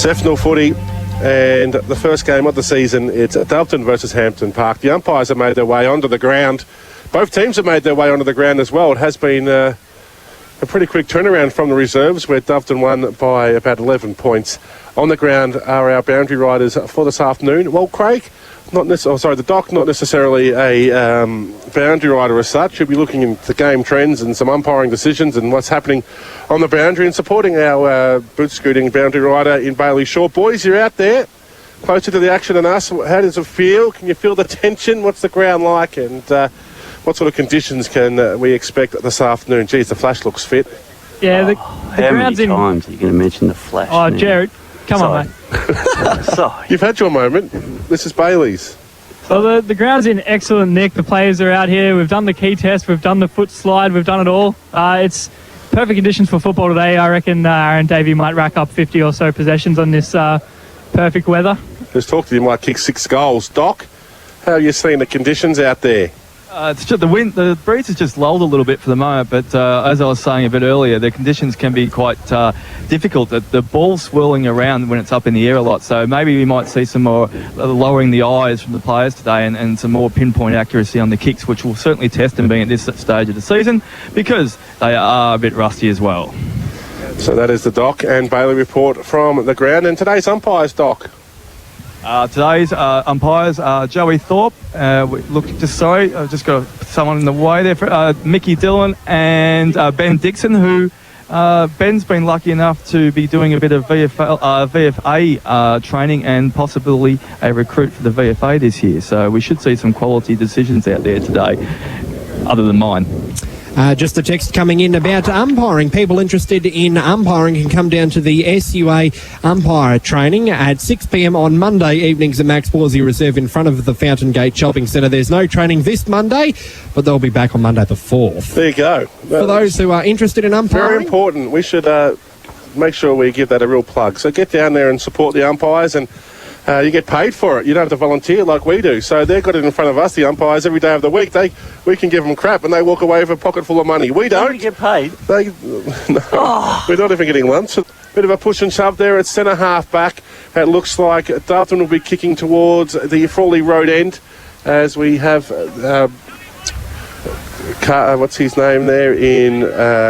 SEFNL footy, and the first game of the season, it's Doveton versus Hampton Park. The umpires have made their way onto the ground. Both teams have made their way onto the ground as well. It has been a pretty quick turnaround from the reserves, where Doveton won by about 11 points. On the ground are our boundary riders for this afternoon. Well, Craig, the Doc, not necessarily a boundary rider as such. He'll be looking into game trends and some umpiring decisions and what's happening on the boundary, and supporting our boot-scooting boundary rider in Bailey Shaw. Boys, you're out there, closer to the action than us. How does it feel? Can you feel the tension? What's the ground like? And what sort of conditions can we expect this afternoon? Geez, the flash looks fit. Yeah, the how ground's many times are you going to mention the flash? Oh, now? Jared, come on, mate. Sorry. You've had your moment. This is Bailey's. Well, the ground's in excellent nick. The players are out here. We've done the key test. We've done the foot slide. We've done it all. It's perfect conditions for football today. I reckon Aaron Davey might rack up 50 or so possessions on this perfect weather. There's talk that he might kick 6 goals. Doc, how are you seeing the conditions out there? It's just the breeze has just lulled a little bit for the moment, but as I was saying a bit earlier, the conditions can be quite difficult. The ball's swirling around when it's up in the air a lot, so maybe we might see some more lowering the eyes from the players today, and some more pinpoint accuracy on the kicks, which will certainly test them being at this stage of the season, because they are a bit rusty as well. So that is the Doc and Bailey report from the ground, and today's umpires, Doc. Today's umpires are Joey Thorpe. I've just got someone in the way there. For, Mickey Dillon and Ben Dixon, who Ben's been lucky enough to be doing a bit of VFA training and possibly a recruit for the VFA this year. So we should see some quality decisions out there today, other than mine. Just a text coming in about umpiring. People interested in umpiring can come down to the SUA umpire training at 6 p.m. on Monday evenings at Max Borsey Reserve in front of the Fountain Gate Shopping Centre. There's no training this Monday, but they'll be back on Monday the 4th. There you go. For those who are interested in umpiring. Very important. We should make sure we give that a real plug. So get down there and support the umpires, and you get paid for it. You don't have to volunteer like we do. So they've got it in front of us, the umpires, every day of the week. We can give them crap and they walk away with a pocket full of money. We don't. You get paid? We're not even getting lunch. Bit of a push and shove there at centre half back. It looks like Doveton will be kicking towards the Frawley Road end, as we have what's his name there in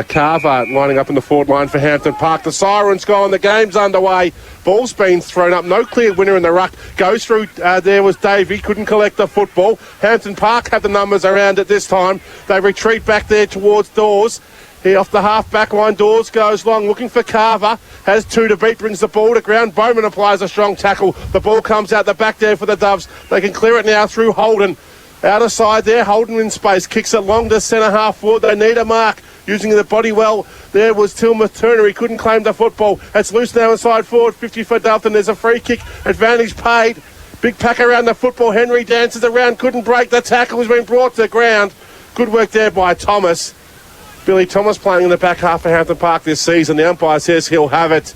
Carver lining up in the forward line for Hampton Park. The siren's gone, the game's underway. Ball's been thrown up, no clear winner in the ruck. Goes through, there was Davey, couldn't collect the football. Hampton Park have the numbers around it this time. They retreat back there towards Dawes. Here off the half-back line, Dawes goes long, looking for Carver. Has 2 to beat, brings the ball to ground. Bowman applies a strong tackle. The ball comes out the back there for the Doves. They can clear it now through Holden. Outer side there, Holden in space, kicks it long to centre half forward. They need a mark, using the body well. There was Tilma Turner, he couldn't claim the football. It's loose now inside forward, 50 for Doveton. There's a free kick, advantage paid. Big pack around the football, Henry dances around, couldn't break the tackle, has been brought to the ground. Good work there by Thomas. Billy Thomas playing in the back half of Hampton Park this season. The umpire says he'll have it.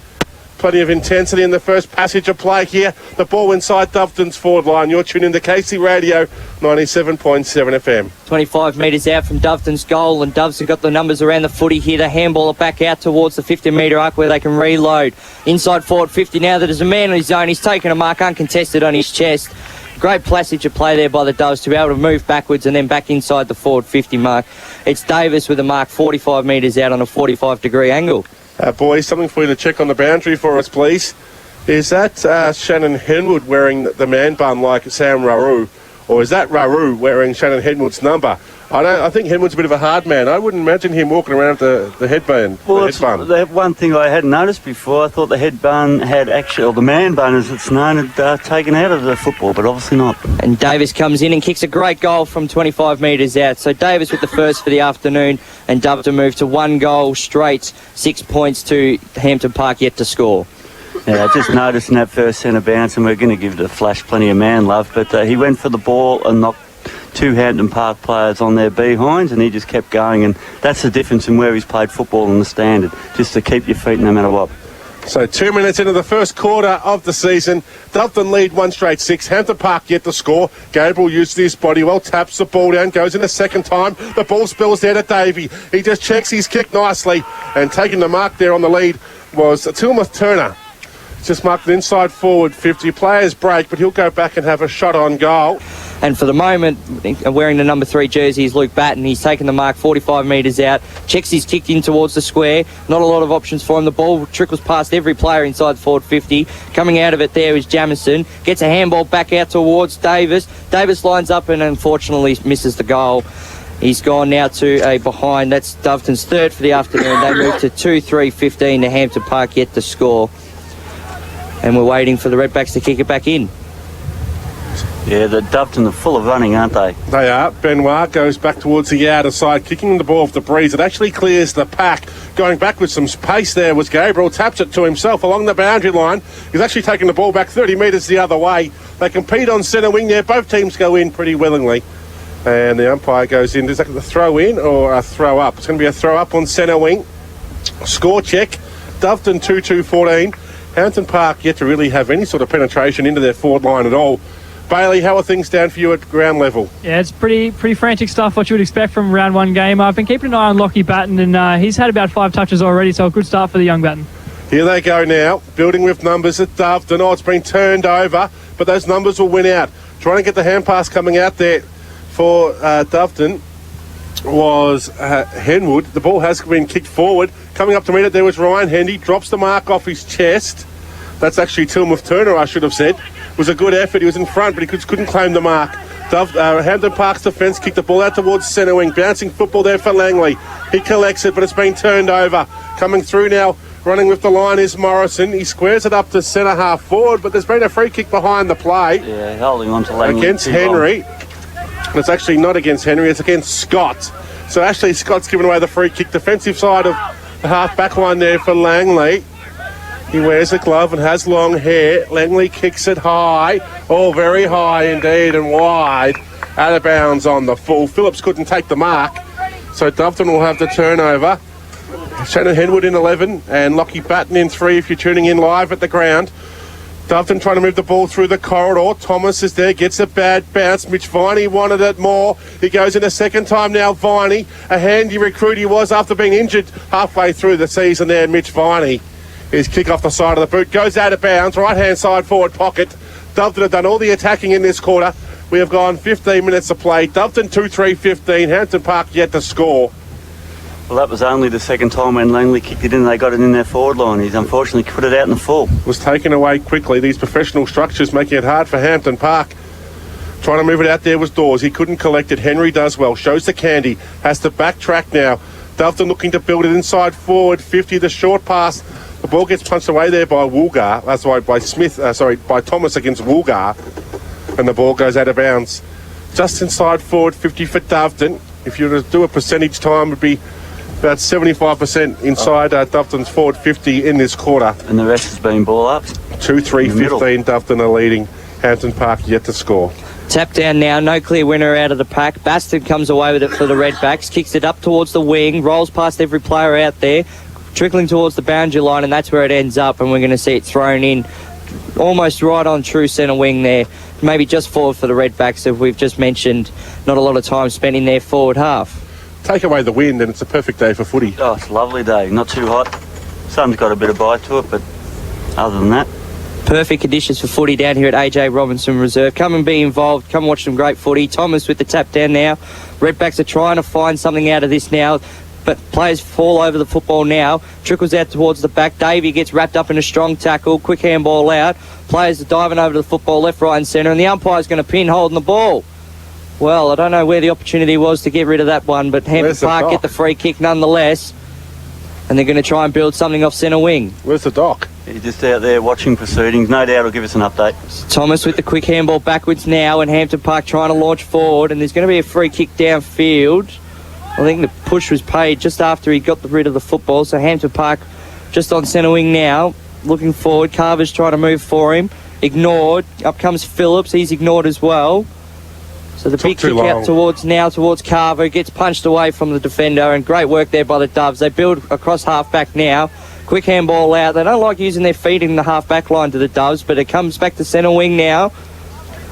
Plenty of intensity in the first passage of play here. The ball inside Doveton's forward line. You're tuned into KC Radio 97.7 FM. 25 metres out from Doveton's goal, and Doves have got the numbers around the footy here. They handball it back out towards the 50-metre arc where they can reload. Inside forward 50 now. There's a man on his own. He's taken a mark uncontested on his chest. Great passage of play there by the Doves to be able to move backwards and then back inside the forward 50 mark. It's Davis with a mark 45 metres out on a 45-degree angle. Boys, something for you to check on the boundary for us, please. Is that Shannon Henwood wearing the man bun like Sam Raru? Or is that Raru wearing Shannon Henwood's number? I think Henwood's a bit of a hard man. I wouldn't imagine him walking around with the headband. Well, the one thing I hadn't noticed before, I thought the head bun had actually, or the man bun as it's known, had taken out of the football, but obviously not. And Davis comes in and kicks a great goal from 25 metres out. So Davis with the first for the afternoon, and Doveton move to 1 goal straight, 6 points to Hampton Park yet to score. Yeah, I just noticed in that first centre bounce, and we're going to give the Flash plenty of man love, but he went for the ball and knocked 2 Hampton Park players on their behinds, and he just kept going, and that's the difference in where he's played football and the standard, just to keep your feet no matter what. So 2 minutes into the first quarter of the season, Doveton lead 1 straight 6. Hampton Park yet to score. Gabriel uses his body well, taps the ball down, goes in a second time. The ball spills there to Davey. He just checks his kick nicely, and taking the mark there on the lead was Tilma Turner. Just marked an inside forward 50. Players break, but he'll go back and have a shot on goal. And for the moment, wearing the number 3 jersey is Luke Batten. He's taken the mark 45 metres out. Checks his kick in towards the square. Not a lot of options for him. The ball trickles past every player inside forward 50. Coming out of it there is Jamison. Gets a handball back out towards Davis. Davis lines up and unfortunately misses the goal. He's gone now to a behind. That's Doveton's third for the afternoon. They move to 2-3-15 to Hampton Park yet to score. And we're waiting for the Redbacks to kick it back in. Yeah, the Doveton are full of running, aren't they? They are. Benoit goes back towards the outer side, kicking the ball off the breeze. It actually clears the pack. Going back with some pace there was Gabriel. Taps it to himself along the boundary line. He's actually taking the ball back 30 metres the other way. They compete on centre wing there. Both teams go in pretty willingly. And the umpire goes in. Is that a throw in or a throw up? It's going to be a throw up on centre wing. Score check. Doveton 2-2-14. Hampton Park yet to really have any sort of penetration into their forward line at all. Bailey, how are things down for you at ground level? Yeah, it's pretty frantic stuff, what you would expect from round one game. I've been keeping an eye on Lockie Batten, and he's had about 5 touches already, so a good start for the young Batten. Here they go now, building with numbers at Doveton. Oh, it's been turned over, but those numbers will win out. Trying to get the hand pass coming out there for Doveton was Henwood. The ball has been kicked forward. Coming up to meet it, there was Ryan Hendy. Drops the mark off his chest. That's actually Tilmouth Turner, I should have said. It was a good effort. He was in front, but he couldn't claim the mark. Hampton Park's defence kicked the ball out towards centre wing. Bouncing football there for Langley. He collects it, but it's been turned over. Coming through now, running with the line is Morrison. He squares it up to centre half forward, but there's been a free kick behind the play. Yeah, holding on to Langley. Against Henry. It's actually not against Henry, it's against Scott. So Ashley Scott's given away the free kick. Defensive side of the half back line there for Langley. He wears a glove and has long hair. Langley kicks it high. Oh, very high indeed and wide. Out of bounds on the full. Phillips couldn't take the mark. So Doveton will have the turnover. Shannon Henwood in 11 and Lockie Batten in 3 if you're tuning in live at the ground. Doveton trying to move the ball through the corridor. Thomas is there, gets a bad bounce. Mitch Viney wanted it more. He goes in a second time now, Viney. A handy recruit he was after being injured halfway through the season there, Mitch Viney. His kick off the side of the boot, goes out of bounds, right-hand side forward pocket. Doveton have done all the attacking in this quarter. We have gone 15 minutes of play. Doveton 2-3-15, Hampton Park yet to score. Well, that was only the second time when Langley kicked it in. They got it in their forward line. He's unfortunately put it out in the full. Was taken away quickly. These professional structures making it hard for Hampton Park. Trying to move it out there was Dawes. He couldn't collect it. Henry does well. Shows the candy. Has to backtrack now. Doveton looking to build it inside forward 50. The short pass. The ball gets punched away there by Woolgar. That's right, by Thomas against Woolgar. And the ball goes out of bounds. Just inside forward 50 for Doveton. If you were to do a percentage time, it would be about 75% inside Doveton's forward 50 in this quarter. And the rest has been ball up. 2-3-15, Doveton are leading. Hampton Park yet to score. Tap down now, no clear winner out of the pack. Baston comes away with it for the Redbacks, kicks it up towards the wing, rolls past every player out there, trickling towards the boundary line, and that's where it ends up, and we're going to see it thrown in almost right on true centre wing there. Maybe just forward for the Redbacks, as we've just mentioned. Not a lot of time spent in their forward half. Take away the wind and it's a perfect day for footy. Oh, it's a lovely day. Not too hot. Sun's got a bit of bite to it, but other than that, perfect conditions for footy down here at AJ Robinson Reserve. Come and be involved. Come watch some great footy. Thomas with the tap down now. Redbacks are trying to find something out of this now, but players fall over the football now. Trickles out towards the back. Davey gets wrapped up in a strong tackle. Quick handball out. Players are diving over to the football left, right and centre, and the umpire's going to pin holding the ball. Well, I don't know where the opportunity was to get rid of that one, but Hampton Park get the free kick nonetheless. And they're going to try and build something off centre wing. Where's the doc? He's just out there watching proceedings. No doubt he'll give us an update. Thomas with the quick handball backwards now, and Hampton Park trying to launch forward, and there's going to be a free kick downfield. I think the push was paid just after he got rid of the football, so Hampton Park just on centre wing now, looking forward. Carver's trying to move for him. Ignored. Up comes Phillips. He's ignored as well. So the big kick out towards Carver. Gets punched away from the defender, and great work there by the Doves. They build across half-back now. Quick handball out. They don't like using their feet in the half-back line to the Doves, but it comes back to centre wing now.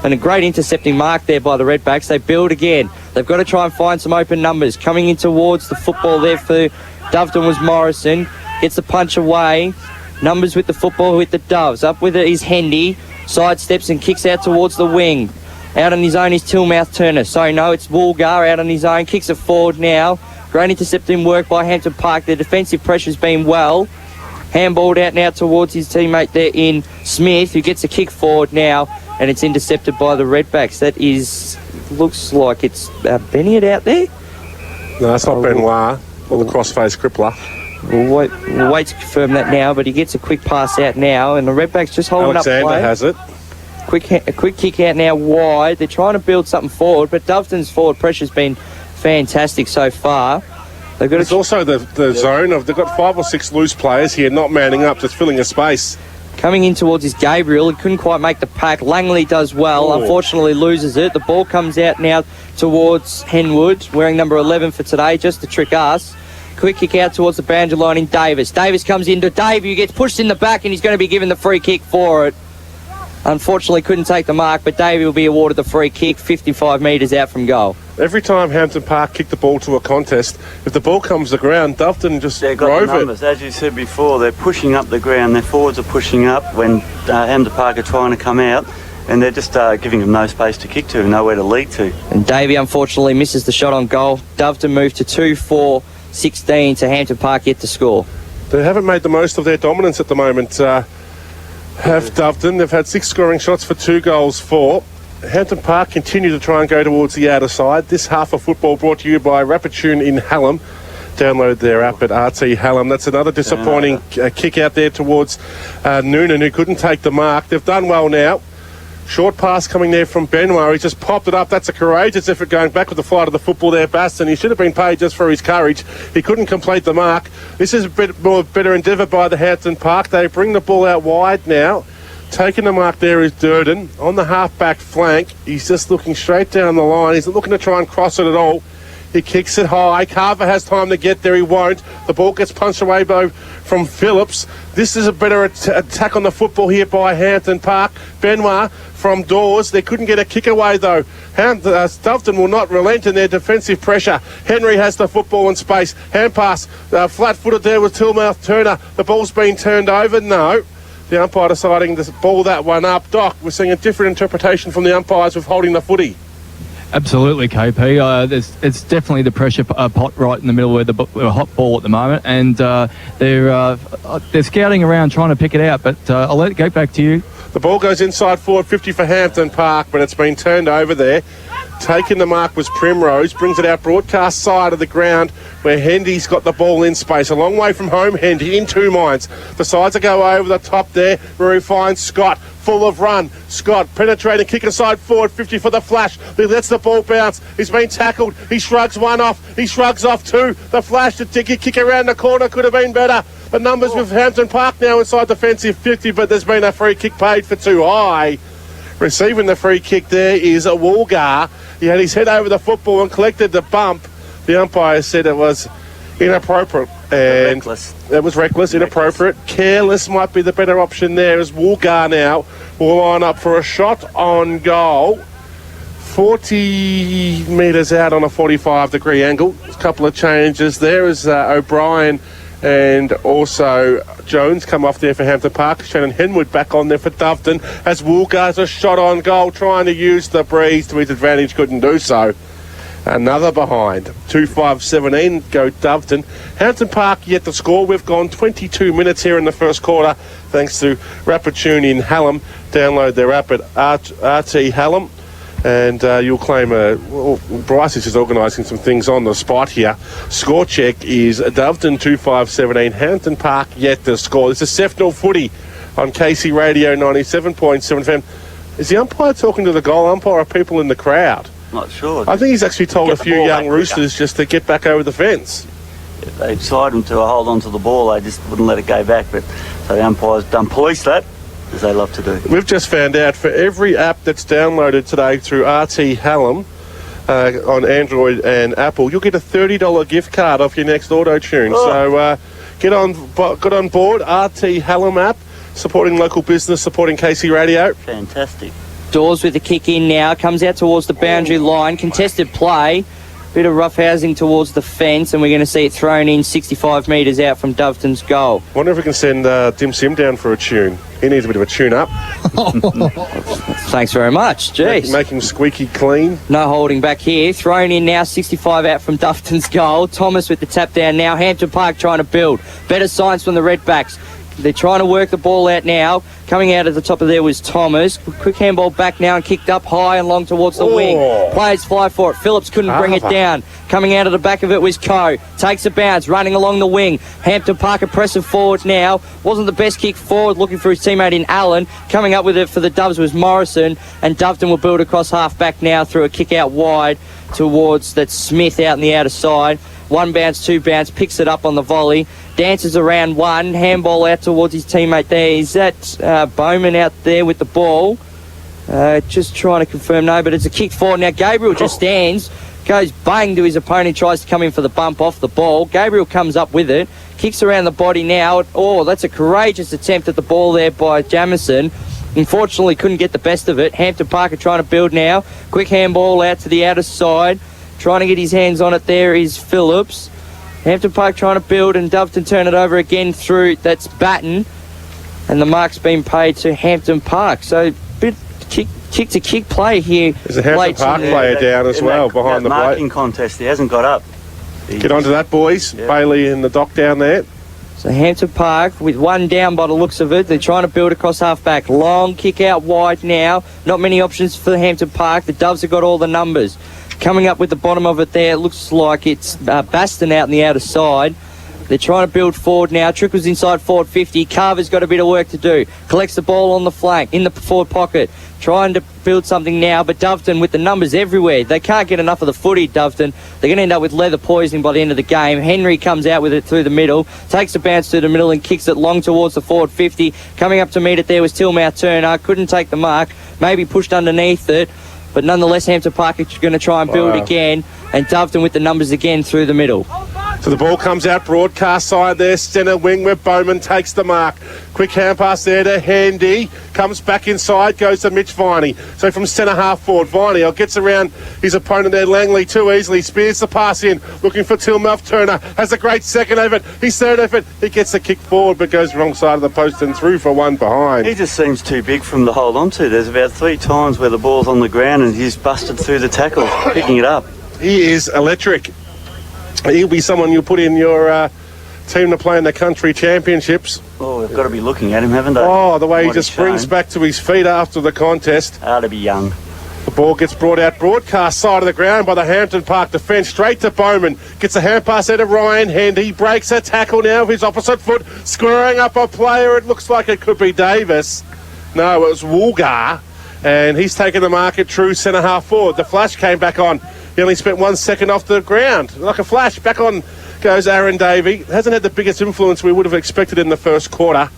And a great intercepting mark there by the Redbacks. They build again. They've got to try and find some open numbers. Coming in towards the football there for Doveton was Morrison. Gets the punch away. Numbers with the football with the Doves. Up with it is Hendy. Sidesteps and kicks out towards the wing. Out on his own is Tillmouth Turner. So no, it's Woolgar out on his own. Kicks it forward now. Great intercepting work by Hampton Park. The defensive pressure's been well. Handballed out now towards his teammate there in Smith, who gets a kick forward now, and it's intercepted by the Redbacks. That is, looks like it's Bennett out there. No, it's not Benoit or the crossface crippler. We'll wait to confirm that now, but he gets a quick pass out now, and the Redbacks just holding Alexander up play. has it. A quick kick out now wide. They're trying to build something forward, but Doveton's forward pressure's been fantastic so far. They've got It's also the zone of, they've got 5 or 6 loose players here not manning up, just filling a space. Coming in towards his Gabriel. He couldn't quite make the pack. Langley does well. Unfortunately loses it. The ball comes out now towards Henwood, wearing number 11 for today, just to trick us. Quick kick out towards the boundary line in Davis. Davis comes into Dave, who gets pushed in the back, and he's going to be given the free kick for it. Unfortunately couldn't take the mark, but Davey will be awarded the free kick 55 metres out from goal. Every time Hampton Park kick the ball to a contest, if the ball comes to the ground, Doveton just They've got drove the numbers. As you said before, they're pushing up the ground. Their forwards are pushing up when Hampton Park are trying to come out, and they're just giving them no space to kick to, nowhere to lead to. And Davey unfortunately misses the shot on goal. Doveton move to 2-4-16 to Hampton Park yet to score. They haven't made the most of their dominance at the moment. Have Doveton. They've had 6 scoring shots for 2 goals for. Hampton Park continue to try and go towards the outer side. This half of football brought to you by Rapid in Hallam. Download their app at RT Hallam. That's another disappointing kick out there towards Noonan, who couldn't take the mark. They've done well now. Short pass coming there from Benoit. He just popped it up. That's a courageous effort going back with the flight of the football there, Baston. He should have been paid just for his courage. He couldn't complete the mark. This is a bit more better endeavour by the Hampton Park. They bring the ball out wide now. Taking the mark there is Durden on the half-back flank. He's just looking straight down the line. He's not looking to try and cross it at all. He kicks it high. Carver has time to get there. He won't. The ball gets punched away from Phillips. This is a better attack on the football here by Hampton Park. Benoit from Dawes. They couldn't get a kick away though. Doveton will not relent in their defensive pressure. Henry has the football in space. Hand pass. Flat-footed there with Tillmouth Turner. The ball's been turned over. No. The umpire deciding to ball that one up. Doc, we're seeing a different interpretation from the umpires with holding the footy. Absolutely, KP. It's definitely the pressure pot right in the middle where the hot ball at the moment, and they're scouting around trying to pick it out. But I'll let it go back to you. The ball goes inside forward 50 for Hampton Park, but it's been turned over there. Taking the mark was Primrose, brings it out broadcast side of the ground where Hendy's got the ball in space. A long way from home, Hendy, in 2 minds. Decides to go over the top there where he finds Scott, full of run. Scott penetrating, kick aside forward, 50 for the Flash. He lets the ball bounce. He's been tackled. He shrugs one off. He shrugs off 2. The Flash, the kick around the corner could have been better. The numbers with Hampton Park now inside defensive 50, but there's been a free kick paid for too high. Receiving the free kick there is a Woolgar. He had his head over the football and collected the bump. The umpire said it was inappropriate. And reckless. It was reckless, inappropriate. Careless might be the better option there, as Woolgar now will line up for a shot on goal. 40 metres out on a 45-degree angle. A couple of changes there as O'Brien and also Jones come off there for Hampton Park. Shannon Henwood back on there for Doveton as Woolgar's a shot on goal, trying to use the breeze to his advantage, couldn't do so. Another behind. 2-5-17 go Doveton. Hampton Park yet to score. We've gone 22 minutes here in the first quarter thanks to Rapid in Hallam. Download their app at RT Hallam. And you'll claim Bryce is just organising some things on the spot here. Score check is Doveton 2-5-17. Hampton Park yet to score. This is SEFNL footy on KC Radio 97.7 FM. Is the umpire talking to the goal umpire or people in the crowd? Not sure. I think he's actually told a few young roosters just to get back over the fence. If they decided them to hold on to the ball, they just wouldn't let it go back. But so the umpire's done police that, as they love to do. We've just found out for every app that's downloaded today through RT Hallam on Android and Apple, you'll get a $30 gift card off your next auto tune. So get on board. RT Hallam app, supporting local business, supporting KC Radio. Fantastic. Dawes with the kick in now, comes out towards the boundary line, contested play. Bit of rough housing towards the fence, and we're going to see it thrown in 65 metres out from Doveton's goal. Wonder if we can send Dim Sim down for a tune. He needs a bit of a tune-up. Thanks very much. Jeez. Make him squeaky clean. No holding back here. Thrown in now, 65 out from Doveton's goal. Thomas with the tap down now. Hampton Park trying to build. Better signs from the Redbacks. They're trying to work the ball out now. Coming out at the top of there was Thomas. Quick handball back now and kicked up high and long towards the wing. Players fly for it. Phillips couldn't bring it down. Coming out of the back of it was Coe. Takes a bounce, running along the wing. Hampton Park aggressive forward now. Wasn't the best kick forward, looking for his teammate in Allen. Coming up with it for the Doves was Morrison. And Doveton will build across half back now through a kick out wide towards that Smith out in the outer side. One bounce, two bounce, picks it up on the volley. Dances around one, handball out towards his teammate there. Is that Bowman out there with the ball? Just trying to confirm, no, but it's a kick forward. Now Gabriel just stands, goes bang to his opponent, tries to come in for the bump off the ball. Gabriel comes up with it, kicks around the body now. Oh, that's a courageous attempt at the ball there by Jamison. Unfortunately, couldn't get the best of it. Hampton Park are trying to build now. Quick handball out to the outer side. Trying to get his hands on it there is Phillips. Hampton Park trying to build, and Doveton turn it over again through. That's Batten. And the mark's been paid to Hampton Park. So, bit kick-to-kick play here. There's a Hampton Park player down as well behind the plate. Marking contest, he hasn't got up. Get onto that, boys. Yeah. Bailey in the dock down there. So Hampton Park with one down by the looks of it. They're trying to build across half-back. Long kick out wide now. Not many options for Hampton Park. The Doves have got all the numbers. Coming up with the bottom of it there, it looks like it's Baston out in the outer side. They're trying to build forward now. Trickles inside forward 50. Carver's got a bit of work to do. Collects the ball on the flank, in the forward pocket. Trying to build something now, but Doveton with the numbers everywhere. They can't get enough of the footy, Doveton. They're going to end up with leather poisoning by the end of the game. Henry comes out with it through the middle. Takes a bounce to the middle and kicks it long towards the forward 50. Coming up to meet it there was Tilmouth Turner. Couldn't take the mark. Maybe pushed underneath it. But nonetheless, Hampton Park is going to try and build again. And Doveton with the numbers again through the middle. So the ball comes out broadcast side there, centre wing where Bowman takes the mark. Quick hand pass there to Handy. Comes back inside, goes to Mitch Viney. So from centre half forward, Viney gets around his opponent there, Langley, too easily. Spears the pass in, looking for Tilmouth Turner. Has a great second effort. His third effort, he gets the kick forward but goes wrong side of the post and through for one behind. He just seems too big for him to hold on to. There's about 3 times where the ball's on the ground and he's busted through the tackle, picking it up. He is electric. He'll be someone you put in your team to play in the country championships. Oh, they've got to be looking at him, haven't they? Oh, the way he just springs back to his feet after the contest. Ought to be young. The ball gets brought out broadcast side of the ground by the Hampton Park defence, straight to Bowman. Gets a hand pass out of Ryan Handy. Breaks a tackle now with his opposite foot, squaring up a player. It looks like it could be Davis. No, it was Woolgar. And he's taken the mark at true centre half forward. The flash came back on. He only spent 1 second off the ground. Like a flash, back on goes Aaron Davey. Hasn't had the biggest influence we would have expected in the first quarter.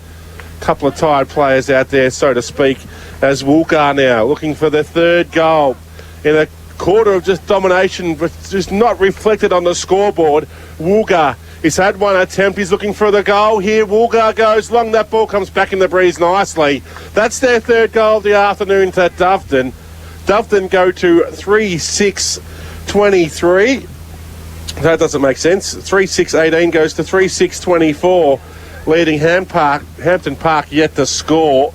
Couple of tired players out there, so to speak, as Woolgar now looking for the third goal in a quarter of just domination, but just not reflected on the scoreboard. Woolgar, he's had one attempt. He's looking for the goal here. Woolgar goes long. That ball comes back in the breeze nicely. That's their third goal of the afternoon to Doveton. Doveton go to 3-6-23. That doesn't make sense. 3-6-18 goes to 3-6-24, leading Hampton Park yet to score.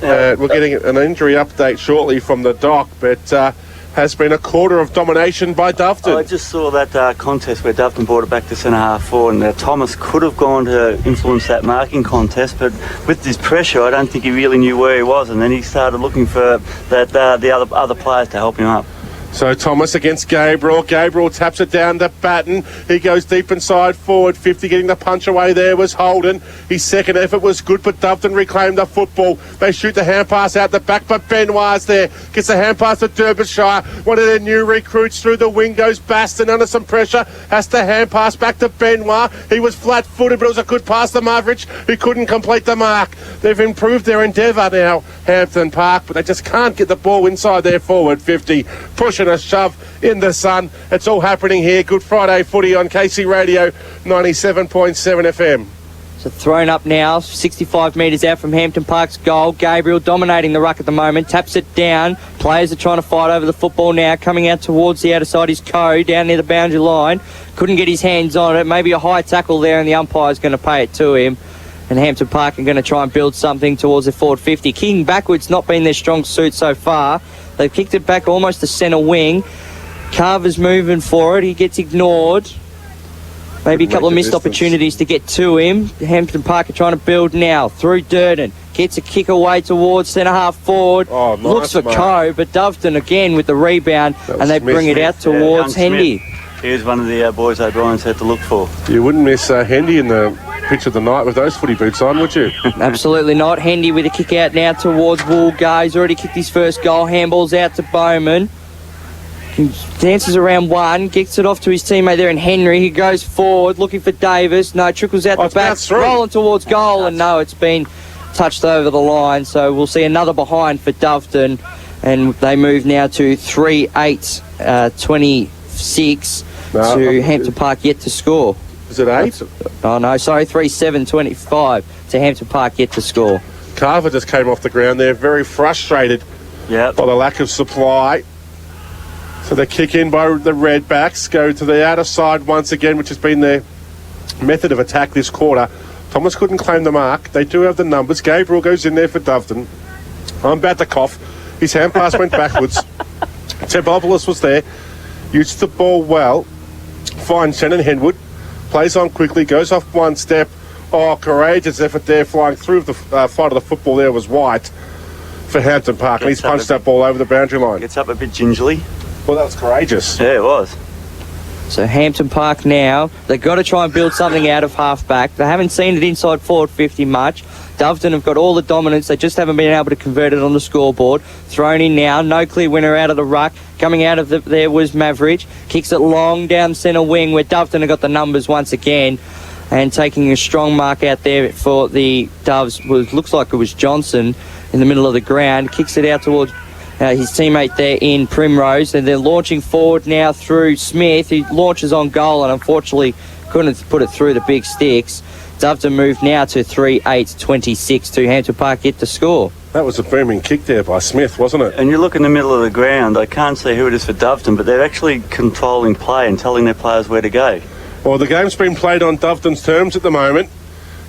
We're getting an injury update shortly from the dock, but has been a quarter of domination by Doveton. I just saw that contest where Doveton brought it back to centre half forward, and Thomas could have gone to influence that marking contest, but with this pressure, I don't think he really knew where he was, and then he started looking for that the other players to help him up. So Thomas against Gabriel. Gabriel taps it down to Batten. He goes deep inside forward 50. Getting the punch away there was Holden. His second effort was good, but Doveton reclaimed the football. They shoot the hand pass out the back, but Benoit's there. Gets the hand pass to Derbyshire. One of their new recruits through the wing goes Baston under some pressure. Has to hand pass back to Benoit. He was flat-footed, but it was a good pass to Mavrich, who couldn't complete the mark. They've improved their endeavour now, Hampton Park, but they just can't get the ball inside their forward 50. Pushing a shove in the sun. It's all happening here. Good Friday footy on KC Radio 97.7 FM. So So thrown up now, 65 metres out from Hampton Park's goal. Gabriel dominating the ruck at the moment, taps it down. Players are trying to fight over the football now, coming out towards the outer side is Co, down near the boundary line. Couldn't get his hands on it. Maybe a high tackle there, and the umpire's going to pay it to him. And Hampton Park are going to try and build something towards their forward 50. Kicking backwards, not been their strong suit so far. They've kicked it back almost to centre wing. Carver's moving for it. He gets ignored. Maybe a couple of missed opportunities to get to him. Hampton Park are trying to build now through Durden. Gets a kick away towards centre half forward. Oh, nice, looks for mate. Co, but Doveton again with the rebound, and they bring it out towards Hendy. Here's one of the boys O'Brien's had to look for. You wouldn't miss Hendy in the pitch of the night with those footy boots on, would you? Absolutely not. Hendy with a kick out now towards Woolgar. He's already kicked his first goal. Handball's out to Bowman. He dances around one, gets it off to his teammate there in Henry. He goes forward, looking for Davis. No, trickles out the back, rolling towards goal, and no, it's been touched over the line. So we'll see another behind for Doveton, and they move now to 3-8-26 to Hampton Park yet to score. Is it 8? Oh, no, sorry, 3-7-25 to Hampton Park yet to score. Carver just came off the ground there, very frustrated by the lack of supply. So they kick in by the Redbacks, go to the outer side once again, which has been their method of attack this quarter. Thomas couldn't claim the mark. They do have the numbers. Gabriel goes in there for Doveton. I'm about to cough. His hand pass went backwards. Tempopoulos was there, used the ball well, finds Shannon Henwood, plays on quickly, goes off one step. Oh, courageous effort there, flying through the flight of the football there was White for Hampton Park, and he's punched that ball over the boundary line. Gets up a bit gingerly. Well, that was courageous. Yeah, it was. So Hampton Park now, they've got to try and build something out of half-back. They haven't seen it inside forward 50 much. Doveton have got all the dominance. They just haven't been able to convert it on the scoreboard. Thrown in now. No clear winner out of the ruck. Coming out of there was Maverick. Kicks it long down centre wing where Doveton have got the numbers once again. And taking a strong mark out there for the Doves looks like it was Johnson in the middle of the ground. Kicks it out towards his teammate there in Primrose, and they're launching forward now through Smith. He launches on goal and unfortunately couldn't put it through the big sticks. Doveton move now to 3-8-26 to Hampton Park yet to score. That was a booming kick there by Smith, wasn't it? And you look in the middle of the ground, I can't see who it is for Doveton, but they're actually controlling play and telling their players where to go. Well, the game's been played on Doveton's terms at the moment.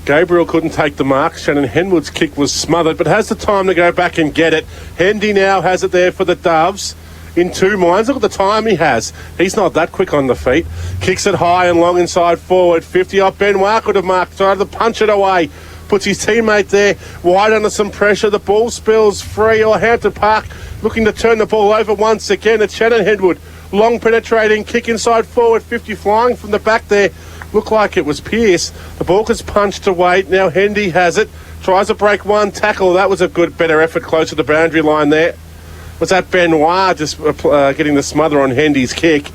Gabriel couldn't take the mark. Shannon Henwood's kick was smothered, but has the time to go back and get it. Hendy now has it there for the Doves. In two minds. Look at the time he has. He's not that quick on the feet. Kicks it high and long inside forward. 50 off Benoit could have marked. Tried to punch it away. Puts his teammate there wide under some pressure. The ball spills free. Or Hampton Park looking to turn the ball over once again. It's Shannon Henwood. Long penetrating kick inside forward. 50 flying from the back there. Looked like it was Pearce. The ball gets punched away. Now Hendy has it. Tries to break one tackle. That was a good, better effort close to the boundary line there. Was that Benoit just getting the smother on Hendy's kick?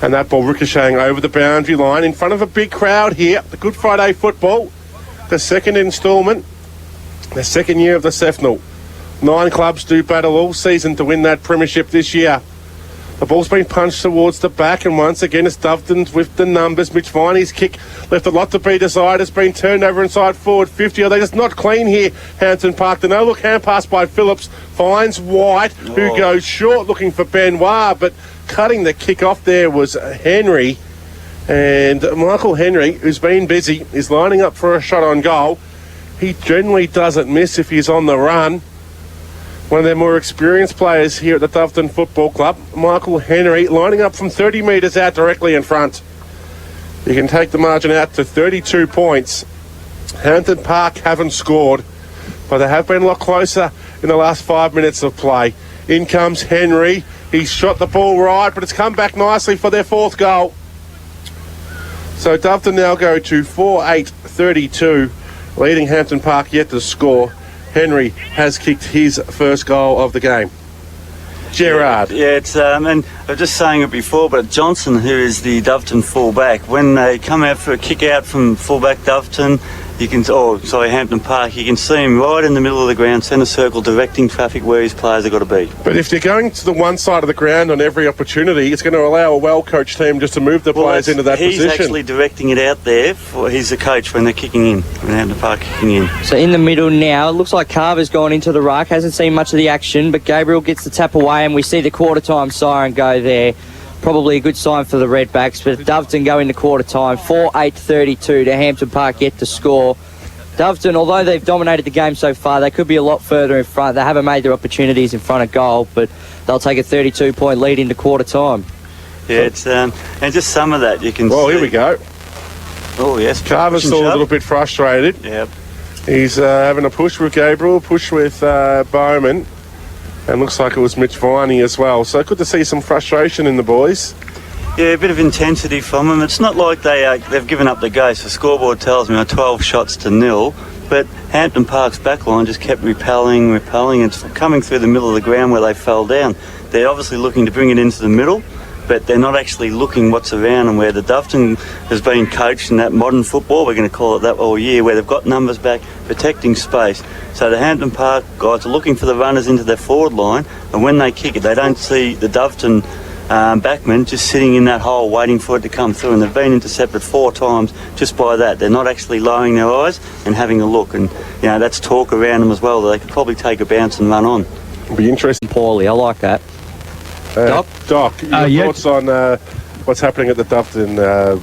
And that ball ricocheting over the boundary line in front of a big crowd here. The Good Friday football. The second instalment. The second year of the SEFNL. 9 clubs do battle all season to win that premiership this year. The ball's been punched towards the back, and once again it's Doveton with the numbers. Mitch Viney's kick left a lot to be desired. It's been turned over inside forward 50. Are they just not clean here, Hampton Park? The no-look hand pass by Phillips finds White, who goes short looking for Benoit, but cutting the kick off there was Henry. And Michael Henry, who's been busy, is lining up for a shot on goal. He generally doesn't miss if he's on the run. One of their more experienced players here at the Doveton Football Club, Michael Henry, lining up from 30 metres out directly in front. You can take the margin out to 32 points. Hampton Park haven't scored, but they have been a lot closer in the last 5 minutes of play. In comes Henry. He's shot the ball right, but it's come back nicely for their fourth goal. So Doveton now go to 4-8-32, leading Hampton Park yet to score. Henry has kicked his first goal of the game. Gerard. Yeah, it's and I was just saying it before, but Johnson, who is the Doveton fullback, when they come out for a kick out from fullback Doveton, Hampton Park, you can see him right in the middle of the ground, centre circle, directing traffic where his players have got to be. But if you're going to the one side of the ground on every opportunity, it's going to allow a well-coached team just to move the players into that position. He's actually directing it out there. He's the coach when they're kicking in, when Hampton Park kicking in. So in the middle now, it looks like Carver's gone into the ruck, hasn't seen much of the action, but Gabriel gets the tap away and we see the quarter-time siren go there. Probably a good sign for the Redbacks, but Doveton go into quarter time. 4-8-32 to Hampton Park yet to score. Doveton, although they've dominated the game so far, they could be a lot further in front. They haven't made their opportunities in front of goal, but they'll take a 32-point lead into quarter time. Yeah, it's and just some of that you can see. Well, here we go. Oh, yes. Carver's still a little bit frustrated. Yep. He's having a push with Gabriel, push with Bowman. And looks like it was Mitch Viney as well. So good to see some frustration in the boys. Yeah, a bit of intensity from them. It's not like they've given up the ghost. The scoreboard tells me 12 shots to 0. But Hampton Park's backline just kept repelling. It's coming through the middle of the ground where they fell down. They're obviously looking to bring it into the middle, but they're not actually looking what's around them, where the Doveton has been coached in that modern football, we're going to call it that all year, where they've got numbers back, protecting space. So the Hampton Park guys are looking for the runners into their forward line, and when they kick it, they don't see the Doveton backmen just sitting in that hole waiting for it to come through, and they've been intercepted 4 times just by that. They're not actually lowering their eyes and having a look, and that's talk around them as well, that they could probably take a bounce and run on. It'll be interesting. Poorly, I like that. Doc, your thoughts on what's happening at the Doveton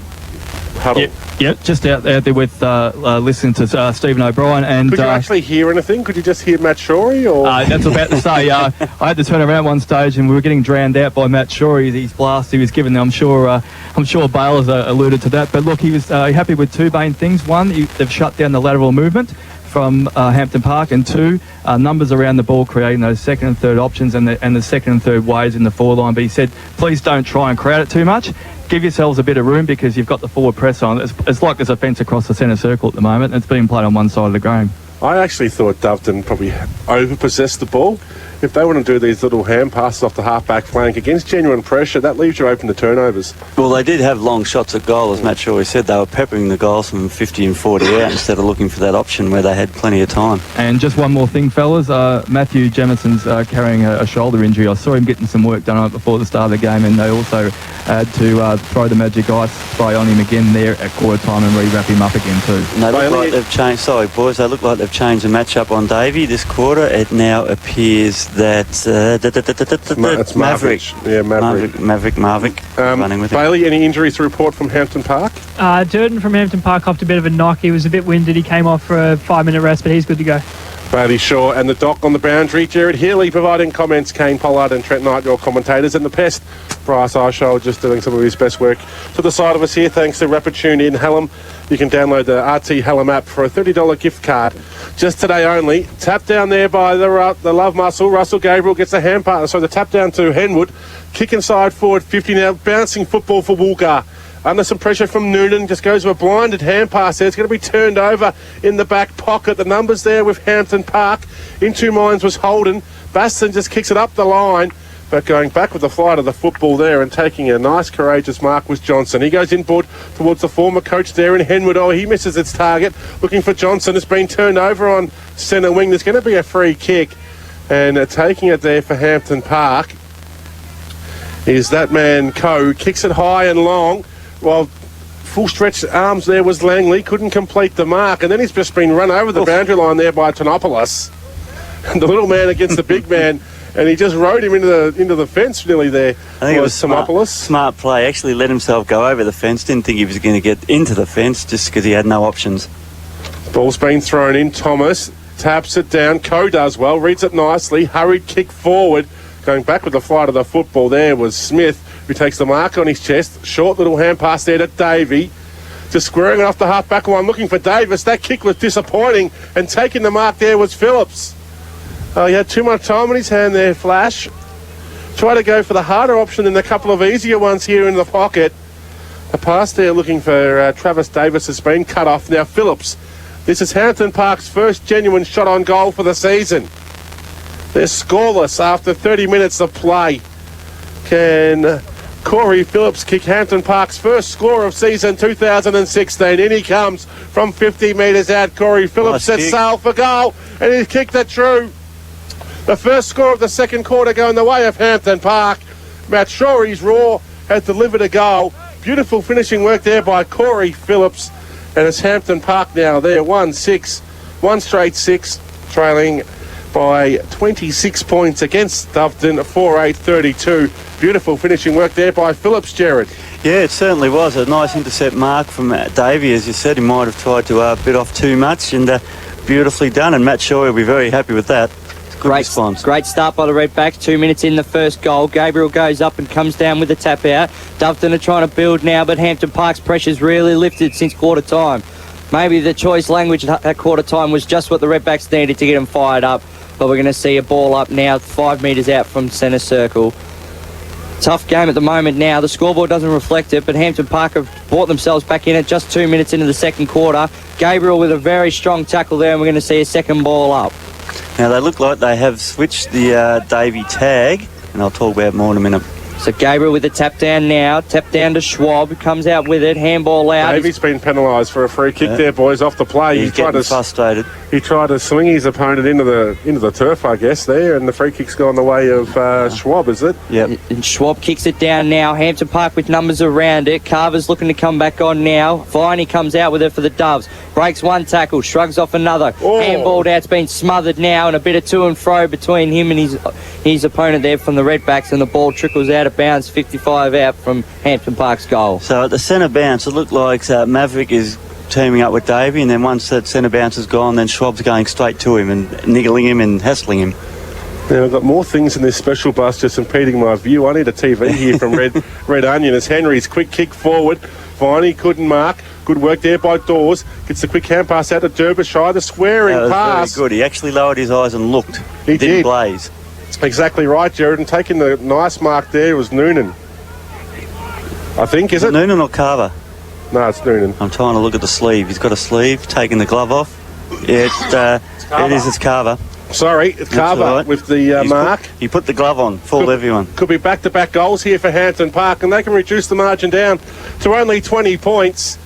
huddle? Yep, just out there with listening to Stephen O'Brien. And could you actually hear anything? Could you just hear Matt Shorey? Or that's what I was about to say. I had to turn around one stage and we were getting drowned out by Matt Shorey. His blast he was giving. I'm sure Bale has alluded to that. But look, he was happy with 2 main things. One, they've shut down the lateral movement from Hampton Park, and 2, numbers around the ball, creating those second and third options and the second and third waves in the forward line. But he said, please don't try and crowd it too much. Give yourselves a bit of room because you've got the forward press on. It's like there's a fence across the centre circle at the moment. It's being played on one side of the game. I actually thought Doveton probably overpossessed the ball. If they want to do these little hand passes off the half-back flank against genuine pressure, that leaves you open to turnovers. Well, they did have long shots at goal, as Matt Shorey said. They were peppering the goals from 50 and 40 out instead of looking for that option where they had plenty of time. And just one more thing, fellas. Matthew Jemison's carrying a shoulder injury. I saw him getting some work done on it before the start of the game, and they also had to throw the magic ice spray on him again there at quarter time and re-wrap him up again too. And they look like they've changed. Sorry, boys. They look like they've changed the matchup on Davey this quarter. It now appears that it's Maverick. Yeah, Maverick. Running with Bailey, any injuries to report from Hampton Park? Durden from Hampton Park copped a bit of a knock. He was a bit winded. He came off for a 5-minute rest, but he's good to go. Bailey Shaw and the Doc on the boundary. Jared Healy providing comments. Kane Pollard and Trent Knight, your commentators. And the Pest, Bryce Eyeshow, just doing some of his best work to the side of us here. Thanks to Rapid in Hallam. You can download the RT Hallam app for a $30 gift card. Just today only. Tap down there by the love muscle. Russell Gabriel gets a hand pass. So the tap down to Henwood. Kick inside forward 50 now. Bouncing football for Woolgar. Under some pressure from Noonan, just goes with a blinded hand pass there. It's going to be turned over in the back pocket. The numbers there with Hampton Park. In 2 minds was Holden. Baston just kicks it up the line. But going back with the flight of the football there and taking a nice, courageous mark was Johnson. He goes inboard towards the former coach there in Henwood. Oh, he misses its target. Looking for Johnson. It's been turned over on centre wing. There's going to be a free kick. And taking it there for Hampton Park is that man, Coe. Kicks it high and long. Well, full stretch arms there was Langley. Couldn't complete the mark. And then he's just been run over the boundary line there by Tonopoulos. And the little man against the big man. And he just rode him into the fence nearly there. I think it was smart play. Actually let himself go over the fence. Didn't think he was going to get into the fence just because he had no options. Ball's been thrown in. Thomas taps it down. Coe does well. Reads it nicely. Hurried kick forward. Going back with the flight of the football there was Smith, who takes the mark on his chest. Short little hand pass there to Davey. Just squaring it off the half-back line, looking for Davis. That kick was disappointing, and taking the mark there was Phillips. He had too much time on his hand there, Flash. Try to go for the harder option than a couple of easier ones here in the pocket. A pass there looking for Travis Davis has been cut off. Now Phillips. This is Hampton Park's first genuine shot on goal for the season. They're scoreless after 30 minutes of play. Can Corey Phillips kick Hampton Park's first score of season 2016. In he comes from 50 metres out. Corey Phillips sets sail for goal, and he's kicked it true. The first score of the second quarter going the way of Hampton Park. Matt Shorey's Raw has delivered a goal. Beautiful finishing work there by Corey Phillips. And it's Hampton Park now there, 1-6, one straight 6, trailing by 26 points against Doveton, 4-8-32. Beautiful finishing work there by Phillips, Jared. Yeah, it certainly was a nice intercept mark from Davey. As you said, he might have tried to bit off too much, and beautifully done. And Matt Shaw will be very happy with that. Good response. Great start by the Redbacks. 2 minutes in the first goal. Gabriel goes up and comes down with the tap out. Doveton are trying to build now, but Hampton Park's pressure's really lifted since quarter time. Maybe the choice language at quarter time was just what the Redbacks needed to get them fired up. But we're going to see a ball up now 5 metres out from centre circle. Tough game at the moment now. The scoreboard doesn't reflect it, but Hampton Park have brought themselves back in it just 2 minutes into the second quarter. Gabriel with a very strong tackle there, and we're going to see a second ball up. Now, they look like they have switched the Davey tag, and I'll talk about more in a minute. So Gabriel with the tap down now. Tap down to Schwab. Comes out with it. Handball out. Davey's been penalised for a free kick there, boys, off the play. He's getting frustrated. He tried to swing his opponent into the turf, I guess, there, and the free kick's gone the way of Schwab, is it? Yep. And Schwab kicks it down now. Hampton Park with numbers around it. Carver's looking to come back on now. Viney comes out with it for the Doves. Breaks one tackle, shrugs off another. Handballed out, it's been smothered now, and a bit of to and fro between him and his opponent there from the Redbacks, and the ball trickles out of bounds, 55 out from Hampton Park's goal. So at the centre bounce, it looked like Maverick is teaming up with Davey, and then once that centre bounce is gone, then Schwab's going straight to him and niggling him and hassling him. Now, I've got more things in this special bus just impeding my view. I need a TV here from Red Onion as Henry's quick kick forward. Viney couldn't mark. Good work there by Dawes. Gets the quick hand pass out to Derbyshire. The squaring pass. Very good. He actually lowered his eyes and looked. He did. Blaze. Exactly right, Jared. And taking the nice mark there was Noonan. I think, is it? Noonan or Carver? No, it's Noonan. I'm trying to look at the sleeve. He's got a sleeve, taking the glove off. Yeah, it's Carver. Sorry, it's Carver right. With the mark. He put the glove on, fooled everyone. Could be back-to-back goals here for Hampton Park, and they can reduce the margin down to only 20 points.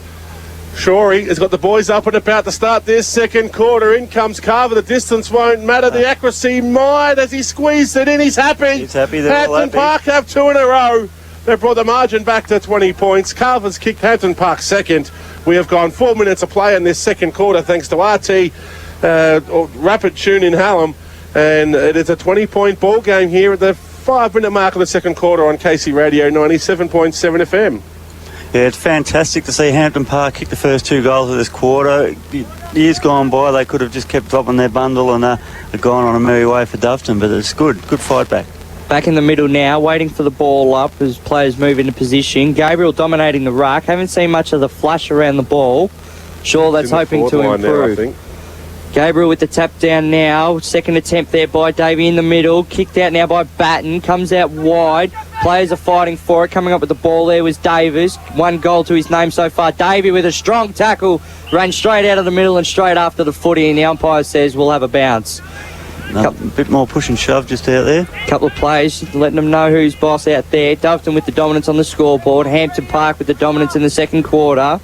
Shorey has got the boys up and about to start this second quarter. In comes Carver. The distance won't matter. The accuracy might as he squeezed it in. He's happy. He's happy. Hampton Park have 2 in a row. They've brought the margin back to 20 points. Carver's kicked Hampton Park second. We have gone 4 minutes of play in this second quarter thanks to RT Rapid Tune in Hallam. And it is a 20-point ball game here at the 5-minute mark of the second quarter on KC Radio 97.7 FM. Yeah, it's fantastic to see Hampton Park kick the first 2 goals of this quarter. Years gone by, they could have just kept dropping their bundle and gone on a merry way for Doveton, but it's good fight back. Back in the middle now, waiting for the ball up as players move into position. Gabriel dominating the ruck. Haven't seen much of the flash around the ball. Sure, that's hoping to improve. Now, Gabriel with the tap down now. Second attempt there by Davey in the middle. Kicked out now by Batten. Comes out wide. Players are fighting for it. Coming up with the ball there was Davis. 1 goal to his name so far. Davey with a strong tackle. Ran straight out of the middle and straight after the footy. And the umpire says we'll have a bounce. A bit more push and shove just out there. Couple of players letting them know who's boss out there. Doveton with the dominance on the scoreboard. Hampton Park with the dominance in the second quarter.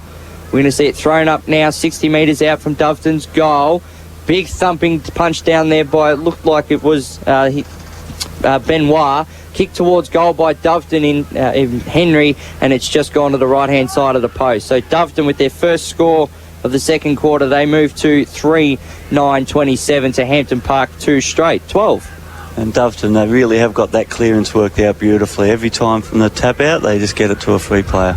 We're going to see it thrown up now 60 metres out from Doveton's goal. Big thumping punch down there by, it looked like it was Benoit. Kicked towards goal by Doveton in Henry, and it's just gone to the right-hand side of the post. So Doveton with their first score of the second quarter, they move to 3-9-27 to Hampton Park 2 straight, 12. And Doveton, they really have got that clearance worked out beautifully. Every time from the tap out, they just get it to a free player.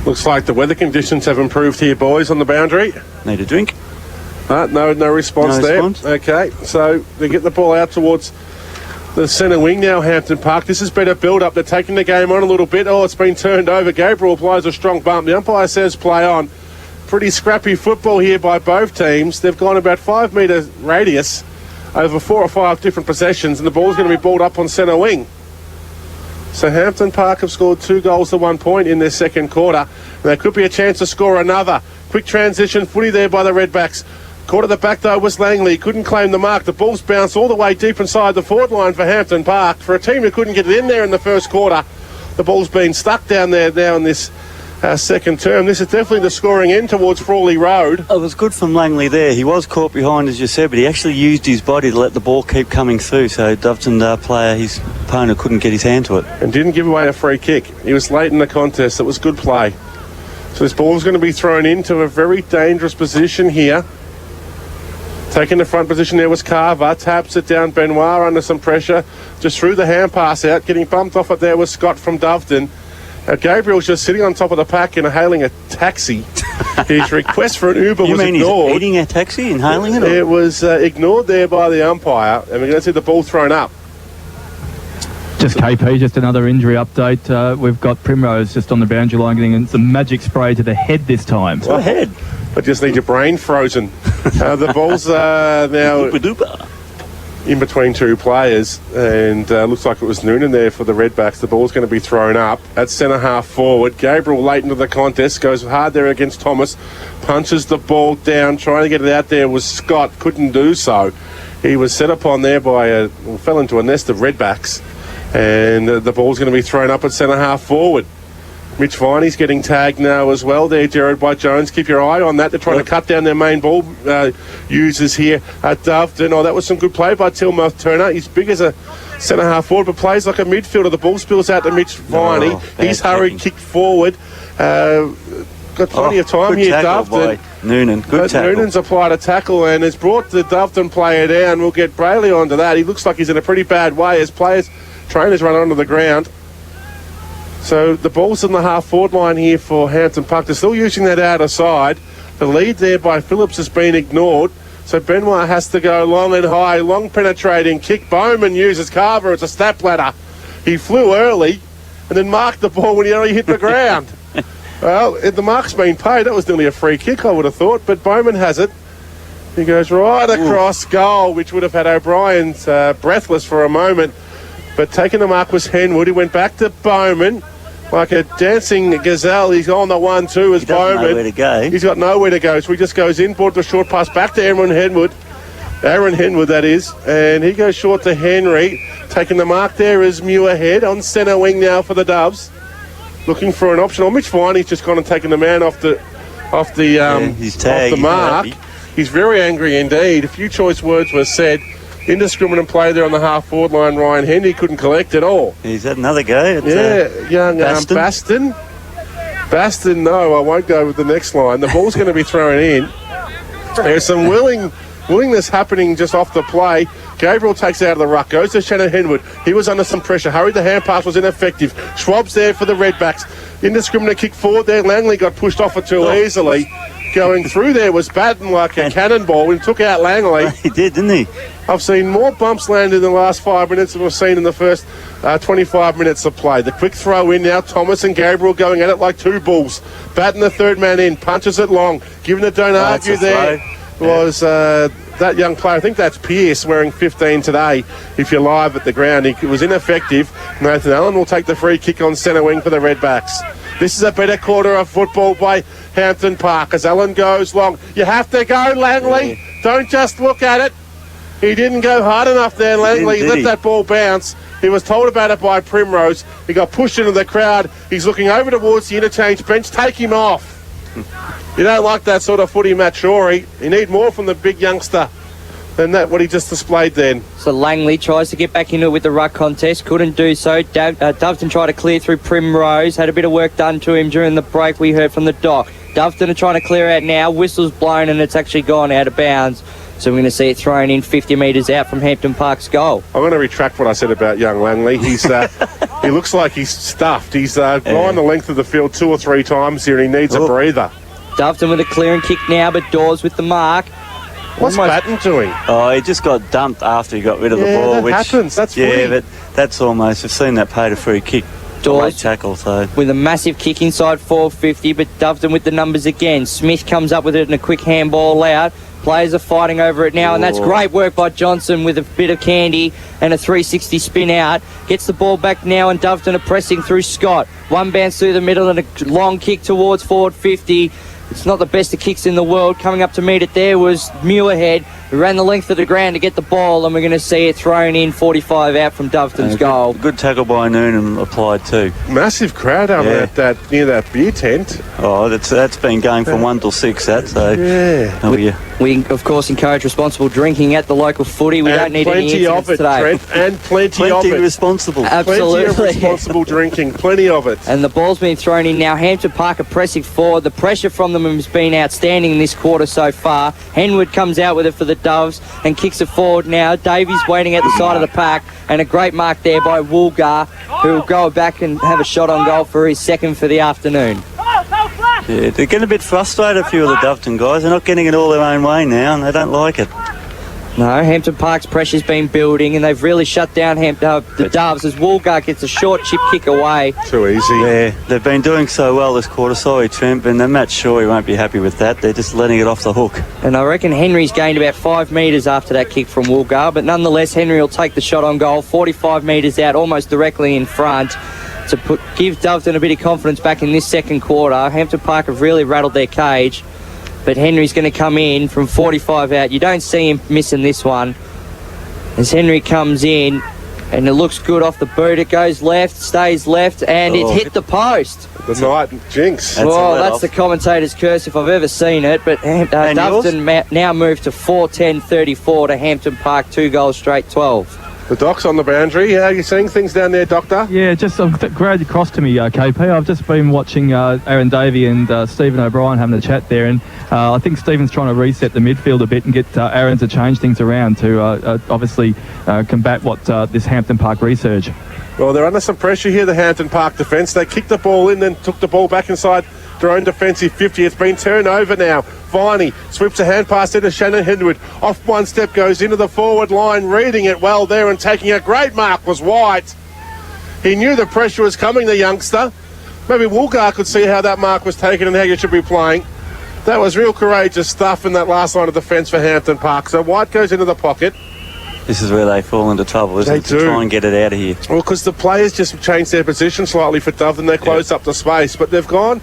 Looks like the weather conditions have improved here, boys, on the boundary. Need a drink? No response there. Okay, so they get the ball out towards the centre wing now, Hampton Park. This has been a build-up. They're taking the game on a little bit. Oh, it's been turned over. Gabriel applies a strong bump. The umpire says play on. Pretty scrappy football here by both teams. They've gone about 5 metre radius over 4 or 5 different possessions, and the ball's going to be balled up on centre wing. So Hampton Park have scored 2 goals to 1 point in their second quarter. And there could be a chance to score another. Quick transition footy there by the Redbacks. Caught at the back though was Langley. Couldn't claim the mark. The ball's bounced all the way deep inside the forward line for Hampton Park. For a team who couldn't get it in there in the first quarter, the ball's been stuck down there now in this second term. This is definitely the scoring end towards Frawley Road. It was good from Langley there. He was caught behind, as you said, but he actually used his body to let the ball keep coming through. So Doveton player, his opponent, couldn't get his hand to it. And didn't give away a free kick. He was late in the contest. It was good play. So this ball's going to be thrown into a very dangerous position here. Taking the front position there was Carver. Taps it down. Benoit under some pressure. Just threw the hand pass out. Getting bumped off it there was Scott from Doveton. Gabriel's just sitting on top of the pack and hailing a taxi. His request for an Uber was ignored. He's eating a taxi and hailing it? It was ignored there by the umpire, and we're going to see the ball thrown up. Just KP, just another injury update. We've got Primrose just on the boundary line getting some magic spray to the head this time. To the head? But just need your brain frozen. The ball's now in between two players, and looks like it was Noonan there for the Redbacks. The ball's going to be thrown up at centre half forward. Gabriel late into the contest goes hard there against Thomas, punches the ball down, trying to get it out there was Scott, couldn't do so. He was set upon there by fell into a nest of Redbacks, and the ball's going to be thrown up at centre half forward. Mitch Viney's getting tagged now as well there, Jared, by Jones. Keep your eye on that. They're trying to cut down their main ball users here at Doveton. Oh, that was some good play by Tilmouth Turner. He's big as a centre-half forward, but plays like a midfielder. The ball spills out to Mitch Viney. He's hurried, kicked forward. Got plenty of time here, Doveton. Noonan, good tackle. Noonan's applied a tackle and has brought the Doveton player down. We'll get Brayley onto that. He looks like he's in a pretty bad way as trainers run onto the ground. So the ball's in the half-forward line here for Hampton Park. They're still using that outer side. The lead there by Phillips has been ignored. So Benoit has to go long and high, long penetrating kick. Bowman uses Carver. It's a step ladder. He flew early and then marked the ball when he only hit the ground. Well, the mark's been paid. That was nearly a free kick, I would have thought. But Bowman has it. He goes right across goal, which would have had O'Brien's breathless for a moment. But taking the mark was Henwood. He went back to Bowman. Like a dancing gazelle, he's on the 1-2 as Bowman. He doesn't know where to go. He's got nowhere to go, so he just goes inboard the short pass back to Aaron Henwood. Aaron Henwood, that is. And he goes short to Henry. Taking the mark there is Muirhead on centre wing now for the Doves. Looking for an option. Mitch Viney's just gone and taken the man off the mark. He's very angry indeed. A few choice words were said. Indiscriminate play there on the half-forward line. Ryan Henry couldn't collect at all. He's had another go at young Baston. Baston, no, I won't go with the next line. The ball's going to be thrown in. There's some willingness happening just off the play. Gabriel takes it out of the ruck, goes to Shannon Henwood. He was under some pressure. Hurried, the hand pass was ineffective. Schwab's there for the Redbacks. Indiscriminate kick forward there. Langley got pushed off it too easily. Going through there was Batten like a cannonball and took out Langley. He did, didn't he? I've seen more bumps landed in the last 5 minutes than we've seen in the first 25 minutes of play. The quick throw in now. Thomas and Gabriel going at it like two bulls. Batten, the third man in, punches it long. Given it, don't argue there, was that young player. I think that's Pearce wearing 15 today. If you're live at the ground, it was ineffective. Nathan Allen will take the free kick on centre wing for the Redbacks. This is a better quarter of football by Hampton Park as Allen goes long. You have to go, Langley. Yeah. Don't just look at it. He didn't go hard enough there, Langley. He let that ball bounce. He was told about it by Primrose. He got pushed into the crowd. He's looking over towards the interchange bench. Take him off. You don't like that sort of footy, Matt Shorey. You need more from the big youngster than that, what he just displayed then. So Langley tries to get back into it with the ruck contest. Couldn't do so. Doveton tried to clear through Primrose. Had a bit of work done to him during the break we heard from the dock. Doveton are trying to clear out now. Whistle's blown and it's actually gone out of bounds. So we're going to see it thrown in 50 metres out from Hampton Park's goal. I'm going to retract what I said about young Langley. He's he looks like he's stuffed. He's gone the length of the field 2 or 3 times here and he needs a breather. Doveton with a clearing kick now, but Dawes with the mark. What's Batten doing? Oh, he just got dumped after he got rid of the ball. That happens. That's funny. But that's almost. I've seen that paid a free kick. Dawes tackle, so with a massive kick inside 450, but Doveton with the numbers again. Smith comes up with it and a quick handball out. Players are fighting over it now, and that's great work by Johnson with a bit of candy and a 360 spin out. Gets the ball back now, and Doveton are pressing through Scott. One bounce through the middle and a long kick towards forward 50. It's not the best of kicks in the world. Coming up to meet it there was Muirhead. We ran the length of the ground to get the ball, and we're going to see it thrown in 45 out from Doveton's goal. Good tackle by Noonan applied too. Massive crowd over at that near that beer tent. Oh, that's been going from 1 till 6. We of course encourage responsible drinking at the local footy. We don't need any incidents today. Trent, and plenty of it. Responsible. Absolutely. Plenty of responsible drinking. Plenty of it. And the ball's been thrown in now. Hampton Park are pressing forward. The pressure from them has been outstanding in this quarter so far. Henwood comes out with it for the Doves and kicks it forward now. Davies waiting at the side of the pack, and a great mark there by Woolgar, who will go back and have a shot on goal for his second for the afternoon. Yeah, they're getting a bit frustrated, a few of the Doveton guys. They're not getting it all their own way now, and they don't like it. No, Hampton Park's pressure's been building, and they've really shut down the Doves as Woolgar gets a short chip kick away. Too easy. Yeah, they've been doing so well this quarter. Sorry, Trent, and Matt Shaw won't be happy with that. They're just letting it off the hook. And I reckon Henry's gained about 5 metres after that kick from Woolgar, but nonetheless, Henry will take the shot on goal, 45 metres out, almost directly in front, to give Doveton a bit of confidence back in this second quarter. Hampton Park have really rattled their cage, but Henry's going to come in from 45 out. You don't see him missing this one. As Henry comes in, and it looks good off the boot. It goes left, stays left, and it hit the post. The night jinx. That's the commentator's curse if I've ever seen it. But Doveton now moved to 4-10-34 to Hampton Park, 2 goals straight, 12. The Doc's on the boundary. How are you seeing things down there, Doctor? Yeah, just glad you crossed to me, KP. I've just been watching Aaron Davey and Stephen O'Brien having a chat there, and I think Stephen's trying to reset the midfield a bit and get Aaron to change things around to obviously combat what this Hampton Park resurge. Well, they're under some pressure here, the Hampton Park defence. They kicked the ball in, then took the ball back inside their own defensive 50. It's been turned over now. Viney sweeps a hand pass into Shannon Henwood. Off one step, goes into the forward line, reading it well there and taking a great mark was White. He knew the pressure was coming, the youngster. Maybe Woolgar could see how that mark was taken and how you should be playing. That was real courageous stuff in that last line of defence for Hampton Park. So White goes into the pocket. This is where they fall into trouble, isn't it? To try and get it out of here. Well, because the players just changed their position slightly for Dove and they're close up the space, but they've gone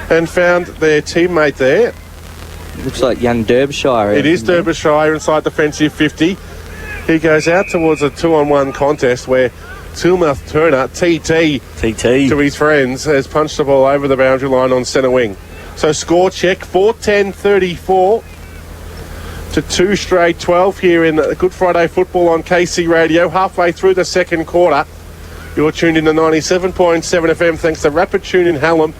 and found their teammate there. Looks like young Derbyshire. It is Derbyshire inside defensive 50. He goes out towards a 2-on-1 contest where Tilmouth Turner, TT to his friends, has punched the ball over the boundary line on centre wing. So score check, 4-10-34 to 2 straight 12 here in Good Friday Football on KC Radio. Halfway through the second quarter, you're tuned in to 97.7 FM thanks to Rapid Tune in Hallam,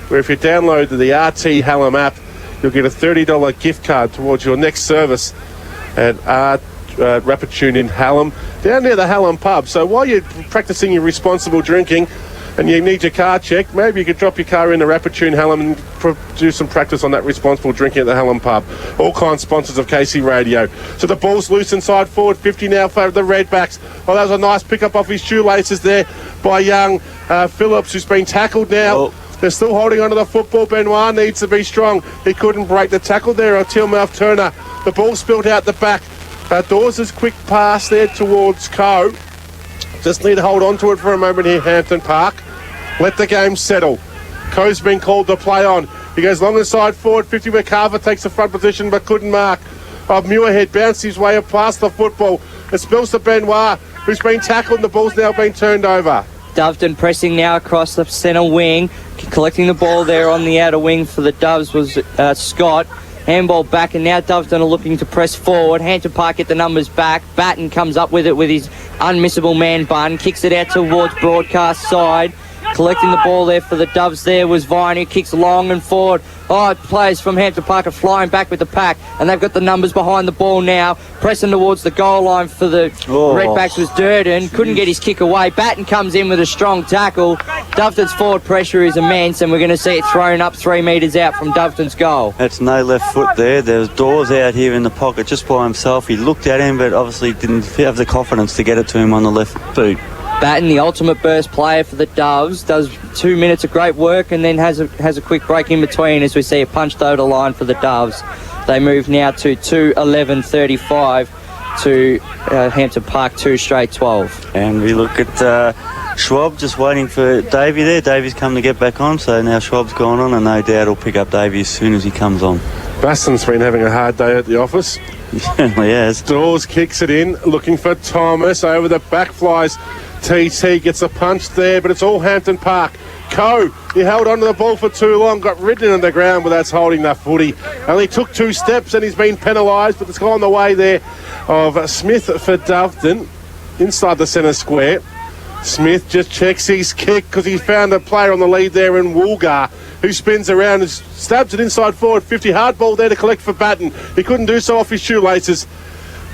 where if you download the RT Hallam app, you'll get a $30 gift card towards your next service at Rapid Tune in Hallam, down near the Hallam pub. So while you're practicing your responsible drinking and you need your car checked, maybe you could drop your car in the Rapid Tune Hallam and do some practice on that responsible drinking at the Hallam pub. All kinds sponsors of KC Radio. So the ball's loose inside forward 50 now for the Redbacks. Oh, that was a nice pick up off his shoelaces there by young Phillips, who's been tackled now. Oh. They're still holding onto the football. Benoit needs to be strong. He couldn't break the tackle there on Tilmouth Turner. The ball spilled out the back. Dawes' quick pass there towards Coe. Just need to hold on to it for a moment here, Hampton Park. Let the game settle. Coe's been called to play on. He goes long inside forward 50 where Carver takes the front position but couldn't mark. Muirhead bounced his way up past the football. It spills to Benoit, who's been tackled and the ball's now been turned over. Doveton pressing now across the centre wing, collecting the ball there on the outer wing for the Doves was Scott. Handball back, and now Doveton are looking to press forward. Hampton Park get the numbers back. Batten comes up with it with his unmissable man bun, kicks it out towards broadcast side. Collecting the ball there for the Doves there was Vine, who kicks long and forward. Oh, players from Hampton Park are flying back with the pack, and they've got the numbers behind the ball now. Pressing towards the goal line for the Redbacks was Durden. Couldn't get his kick away. Batten comes in with a strong tackle. Doveton's forward pressure is immense, and we're going to see it thrown up 3 metres out from Doveton's goal. That's no left foot there. There's Dawes out here in the pocket just by himself. He looked at him, but obviously didn't have the confidence to get it to him on the left boot. Batten, the ultimate burst player for the Doves, does 2 minutes of great work and then has a quick break in between as we see a punched over the line for the Doves. They move now to 2-11-35 to Hampton Park, 2 straight 12. And we look at Schwab just waiting for Davey there. Davey's come to get back on, so now Schwab's gone on, and no doubt he'll pick up Davey as soon as he comes on. Baston's been having a hard day at the office. He certainly has. Dawes kicks it in, looking for Thomas. Over the back flies TT, gets a punch there, but it's all Hampton Park. Coe, he held onto the ball for too long, got ridden on the ground, but that's holding the footy. Only took 2 steps and he's been penalised, but it's gone the way there of Smith for Doveton inside the centre square. Smith just checks his kick because he found a player on the lead there in Woolgar, who spins around and stabs it inside forward 50. Hard ball there to collect for Batten. He couldn't do so off his shoelaces.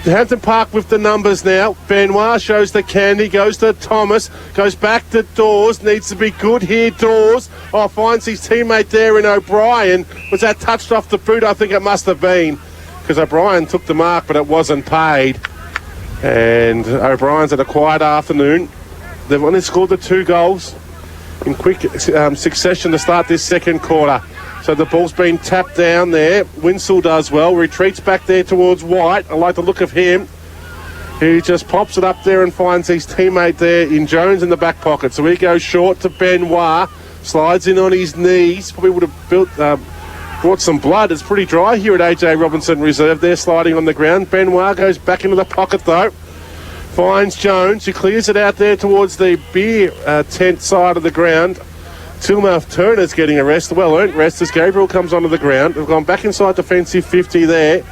Hampton Park with the numbers now. Benoit shows the candy, goes to Thomas, goes back to Dawes, needs to be good here, Dawes. Finds his teammate there in O'Brien. Was that touched off the boot? I think it must have been, because O'Brien took the mark, but it wasn't paid. And O'Brien's had a quiet afternoon. They've only scored the 2 goals in quick succession to start this second quarter. So the ball's been tapped down there. Winsell does well, retreats back there towards White. I like the look of him. He just pops it up there and finds his teammate there in Jones in the back pocket. So he goes short to Benoit, slides in on his knees. Probably would have brought some blood. It's pretty dry here at AJ Robinson Reserve. They're sliding on the ground. Benoit goes back into the pocket though. Finds Jones, who clears it out there towards the beer tent side of the ground. Tilmouth Turner's getting a rest, well-earned rest, as Gabriel comes onto the ground. We've gone back inside defensive 50 there,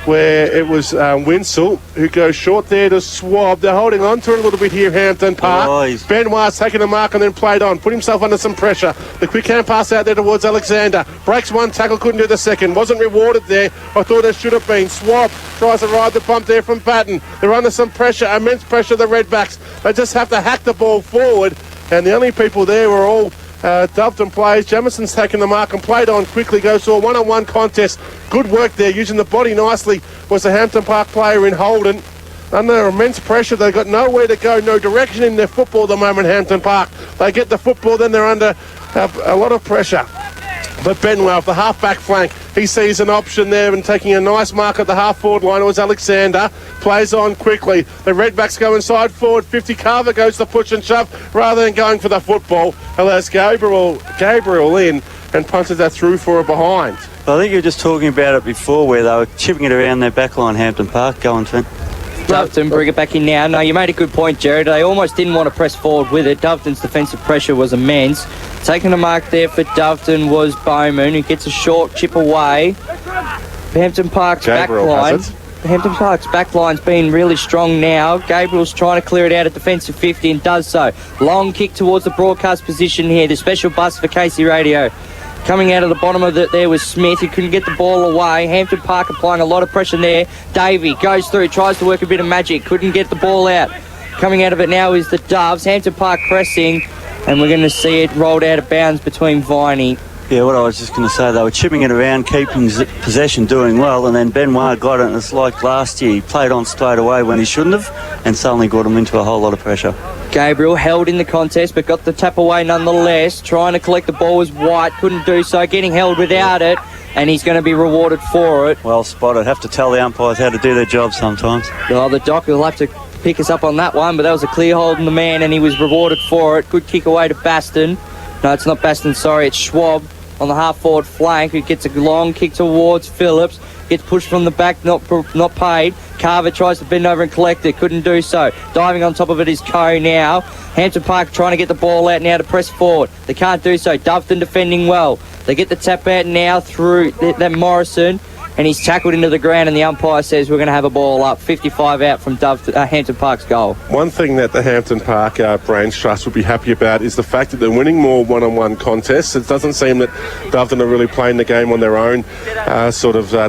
where it was Winsell, who goes short there to Swab. They're holding on to it a little bit here, Hampton Park. Benoit's taking a mark and then played on, put himself under some pressure. The quick hand pass out there towards Alexander. Breaks one tackle, couldn't do the second. Wasn't rewarded there. I thought there should have been. Swab tries to ride the bump there from Batten. They're under some pressure, immense pressure, the Redbacks. They just have to hack the ball forward, and the only people there were all Doveton players. Jamison's taking the mark and played on quickly, goes to a one-on-one contest. Good work there, using the body nicely, was the Hampton Park player in Holden. Under immense pressure, they've got nowhere to go, no direction in their football at the moment, Hampton Park. They get the football, then they're under a lot of pressure. But Benwell, the half-back flank, he sees an option there and taking a nice mark at the half-forward line. It was Alexander. Plays on quickly. The Redbacks go inside forward 50. Carver goes to push and shove rather than going for the football. Allows Gabriel in and punches that through for a behind. Well, I think you were just talking about it before, where they were chipping it around their back line, Hampton Park. Go on, Finn. Doveton bring it back in now. No, you made a good point, Jared. They almost didn't want to press forward with it. Doveton's defensive pressure was immense. Taking a mark there for Doveton was Bowman, who gets a short chip away. Hampton Park's back line. Hampton Park's back line's been really strong now. Gabriel's trying to clear it out at defensive 50 and does so. Long kick towards the broadcast position here. The special bus for Casey Radio. Coming out of the bottom of it there was Smith. He couldn't get the ball away. Hampton Park applying a lot of pressure there. Davey goes through, tries to work a bit of magic. Couldn't get the ball out. Coming out of it now is the Doves. Hampton Park pressing. And we're going to see it rolled out of bounds between Viney. Yeah, what I was just going to say, they were chipping it around, keeping possession, doing well, and then Benoit got it, and it's like last year. He played on straight away when he shouldn't have, and suddenly got him into a whole lot of pressure. Gabriel held in the contest, but got the tap away nonetheless. Trying to collect the ball was White, couldn't do so, getting held without it, and he's going to be rewarded for it. Well spotted. Have to tell the umpires how to do their job sometimes. Well, the doc will have to pick us up on that one, but that was a clear hold on the man, and he was rewarded for it. Good kick away to Baston. No, it's not Baston, sorry, it's Schwab on the half-forward flank, who gets a long kick towards Phillips. Gets pushed from the back, not paid. Carver tries to bend over and collect it, couldn't do so. Diving on top of it is Coe now. Hampton Park trying to get the ball out now to press forward. They can't do so. Doveton defending well. They get the tap out now through that Morrison, and he's tackled into the ground, and the umpire says we're going to have a ball up. 55 out from Hampton Park's goal. One thing that the Hampton Park Brains Trust would be happy about is the fact that they're winning more one-on-one contests. It doesn't seem that Doveton are really playing the game on their own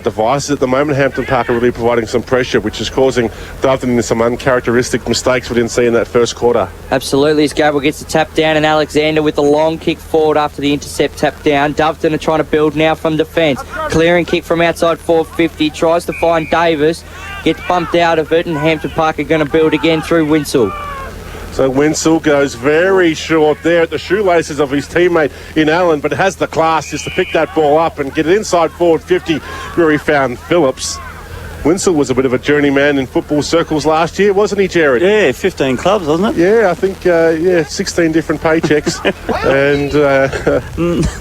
devices at the moment. Hampton Park are really providing some pressure, which is causing Doveton into some uncharacteristic mistakes we didn't see in that first quarter. Absolutely, as Gabriel gets the tap down, and Alexander with the long kick forward after the intercept tap down. Doveton are trying to build now from defence. Clearing kick from outside 450, tries to find Davis, gets bumped out of it, and Hampton Park are going to build again through Winsell. So Winsell goes very short there at the shoelaces of his teammate in Allen, but has the class just to pick that ball up and get it inside forward 50, where he found Phillips. Winsell was a bit of a journeyman in football circles last year, wasn't he, Jared? Yeah, 15 clubs, wasn't it? Yeah, I think, 16 different paychecks. And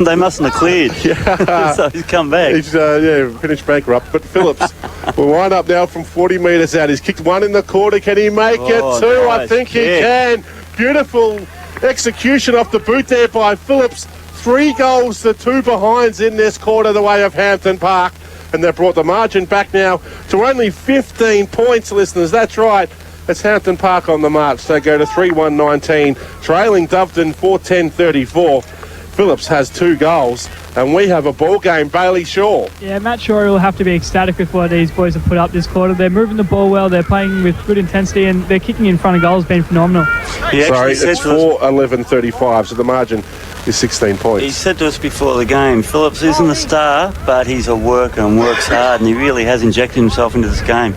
they mustn't have cleared. So he's come back. He's finished bankrupt. But Phillips will wind up now from 40 metres out. He's kicked one in the corner. Can he make it? Two? Nice. I think he can. Beautiful execution off the boot there by Phillips. 3 goals to 2 behinds in this quarter the way of Hampton Park. And they've brought the margin back now to only 15 points, listeners. That's right. It's Hampton Park on the march. They go to 3-1-19, trailing Doveton 4-10-34. Phillips has 2 goals, and we have a ball game. Bailey Shaw. Yeah, Matt Shaw will have to be ecstatic with what these boys have put up this quarter. They're moving the ball well, they're playing with good intensity, and they're kicking in front of goals, been phenomenal. Sorry, it's 4-11-35, so the margin is 16 points. He said to us before the game, Phillips isn't a star, but he's a worker and works hard, and he really has injected himself into this game.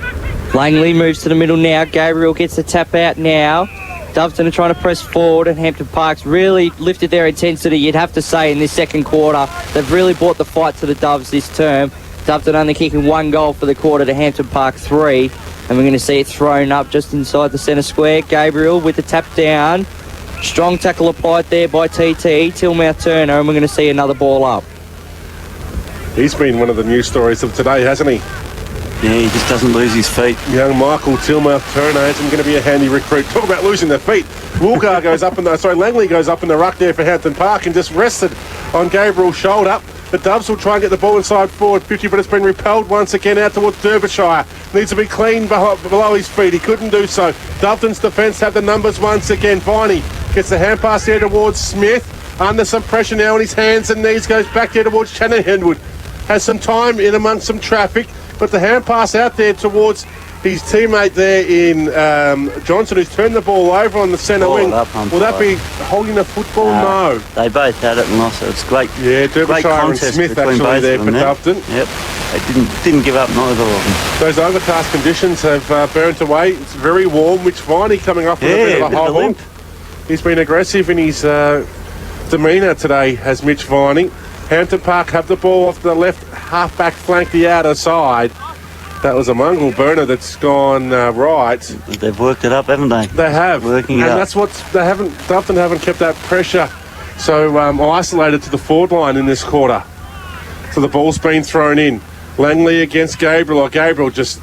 Langley moves to the middle now. Gabriel gets the tap out now. Doveton are trying to press forward, and Hampton Park's really lifted their intensity, you'd have to say, in this second quarter. They've really brought the fight to the Doves this term. Doveton only kicking 1 goal for the quarter to Hampton Park 3. And we're going to see it thrown up just inside the centre square. Gabriel with the tap down. Strong tackle applied there by TT, Tilmouth Turner, and we're going to see another ball up. He's been one of the news stories of today, hasn't he? Yeah, he just doesn't lose his feet. Young Michael Tilmouth Turner isn't going to be a handy recruit. Talk about losing their feet. Langley goes up in the ruck there for Hampton Park and just rested on Gabriel's shoulder. The Doves will try and get the ball inside forward 50, but it's been repelled once again out towards Derbyshire. Needs to be clean below his feet. He couldn't do so. Doveton's defence have the numbers once again. Viney gets the hand pass there towards Smith. Under some pressure now on his hands and knees. Goes back there towards Shannon Henwood. Has some time in amongst some traffic. But the hand pass out there towards his teammate there in Johnson, who's turned the ball over on the centre wing. Will that be holding the football? No. They both had it and lost it. It's great. Yeah, Derbyshire and Smith actually there for Doveton. Yep. They didn't give up, neither of them. Those overcast conditions have burnt away. It's very warm, which Viney coming off with a bit of a hobble. He's been aggressive in his demeanour today, has Mitch Viney. Hampton Park have the ball off the left half-back flank, the outer side. That was a mongrel burner that's gone right. They've worked it up, haven't they? They have. Working it up. And that's what Doveton haven't kept that pressure so isolated to the forward line in this quarter. So the ball's been thrown in. Langley against Gabriel. Gabriel just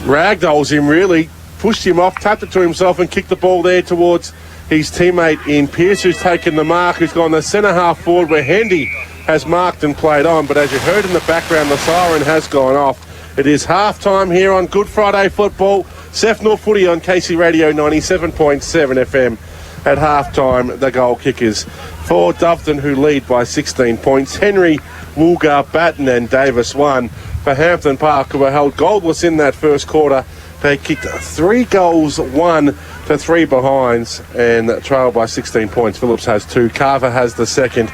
ragdolls him, really. Pushed him off, tapped it to himself and kicked the ball there towards his teammate in Pearce, who's taken the mark, who's gone the centre half forward where Hendy has marked and played on. But as you heard in the background, the siren has gone off. It is half-time here on Good Friday Football. SEFNL Footy on KC Radio 97.7 FM. At half-time, the goal kickers for Doveton, who lead by 16 points. Henry, Woolgar, Batten and Davis won. For Hampton Park, who were held goalless in that first quarter, they kicked 3 goals, 1 to 3 behinds, and trailed by 16 points. Phillips has 2. Carver has the second.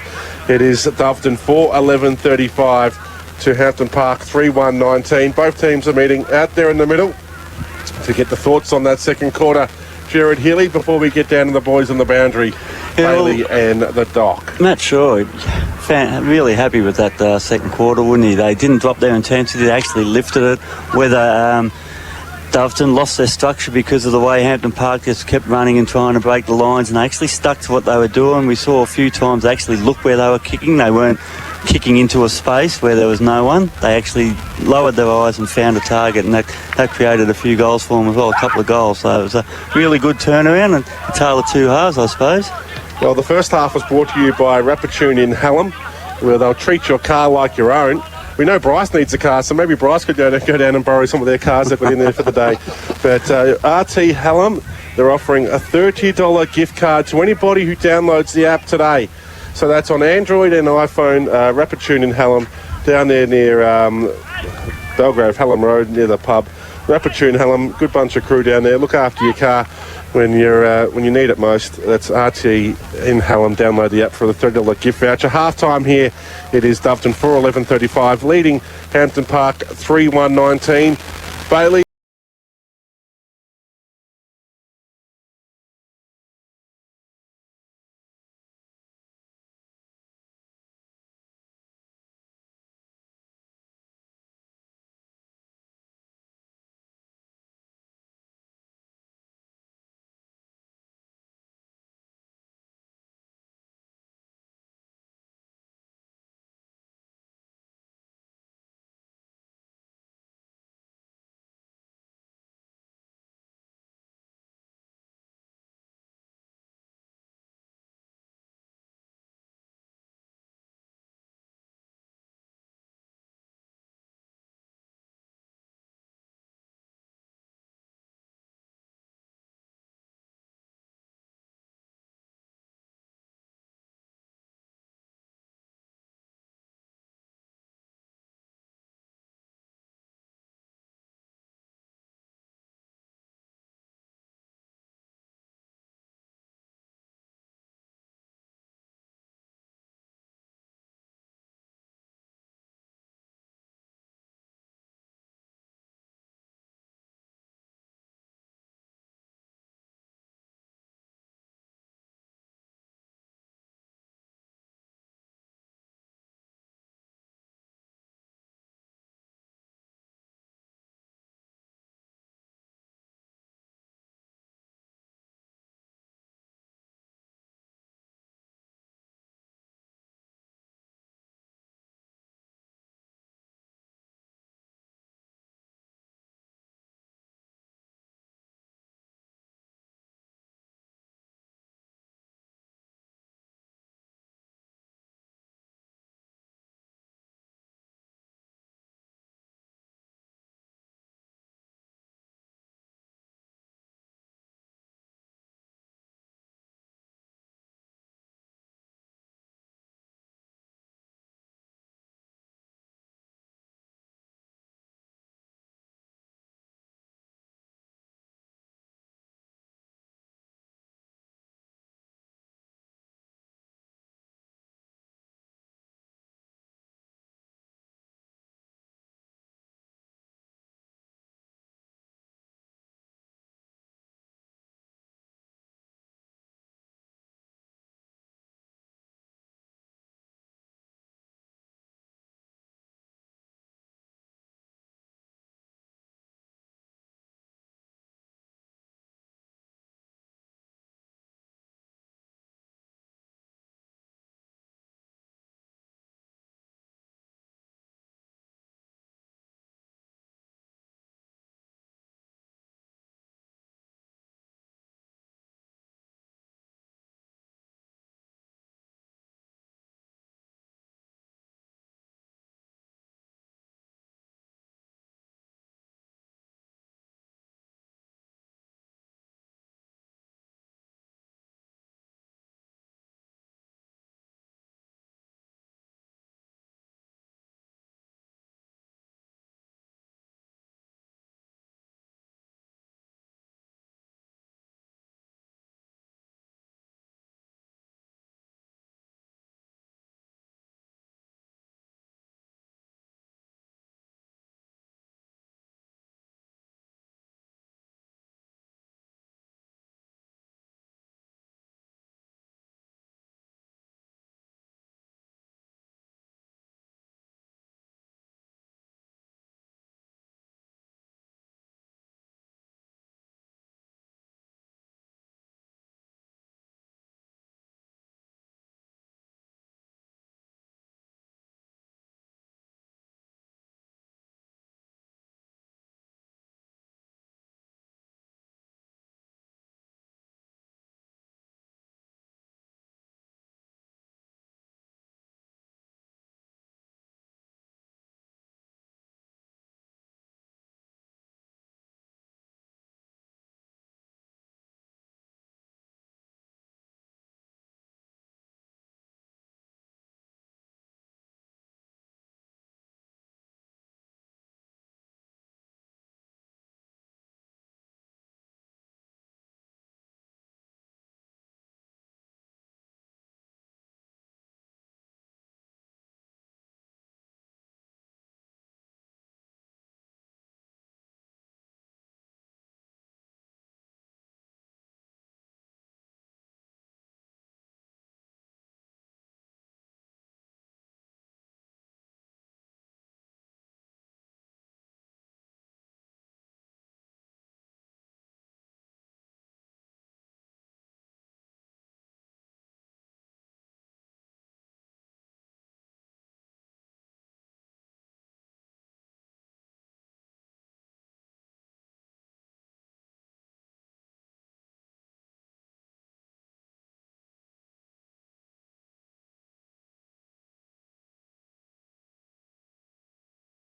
It is Doveton 4-11-35 to Hampton Park 3-1-19. Both teams are meeting out there in the middle to get the thoughts on that second quarter. Jared Healy, before we get down to the boys on the boundary, Bailey and the dock. Matt Shaw, really happy with that second quarter, wouldn't he? They didn't drop their intensity, they actually lifted it. Whether Doveton lost their structure because of the way Hampton Park just kept running and trying to break the lines, and they actually stuck to what they were doing. We saw a few times they actually looked where they were kicking. They weren't kicking into a space where there was no one. They actually lowered their eyes and found a target, and that created a few goals for them as well, a couple of goals. So it was a really good turnaround and a tale of two halves, I suppose. Well, the first half was brought to you by Rapatune in Hallam, where they'll treat your car like your own. We know Bryce needs a car, so maybe Bryce could go down and borrow some of their cars they've got in there for the day. But RT Hallam, they're offering a $30 gift card to anybody who downloads the app today. So that's on Android and iPhone. Rapatune in Hallam, down there near Belgrave, Hallam Road, near the pub. Rapatune Hallam, good bunch of crew down there. Look after your car when you need it most. That's RT in Hallam. Download the app for the $30 gift voucher. Half time here, it is Doveton 4-11-35, leading Hampton Park 3-1-19. Bailey,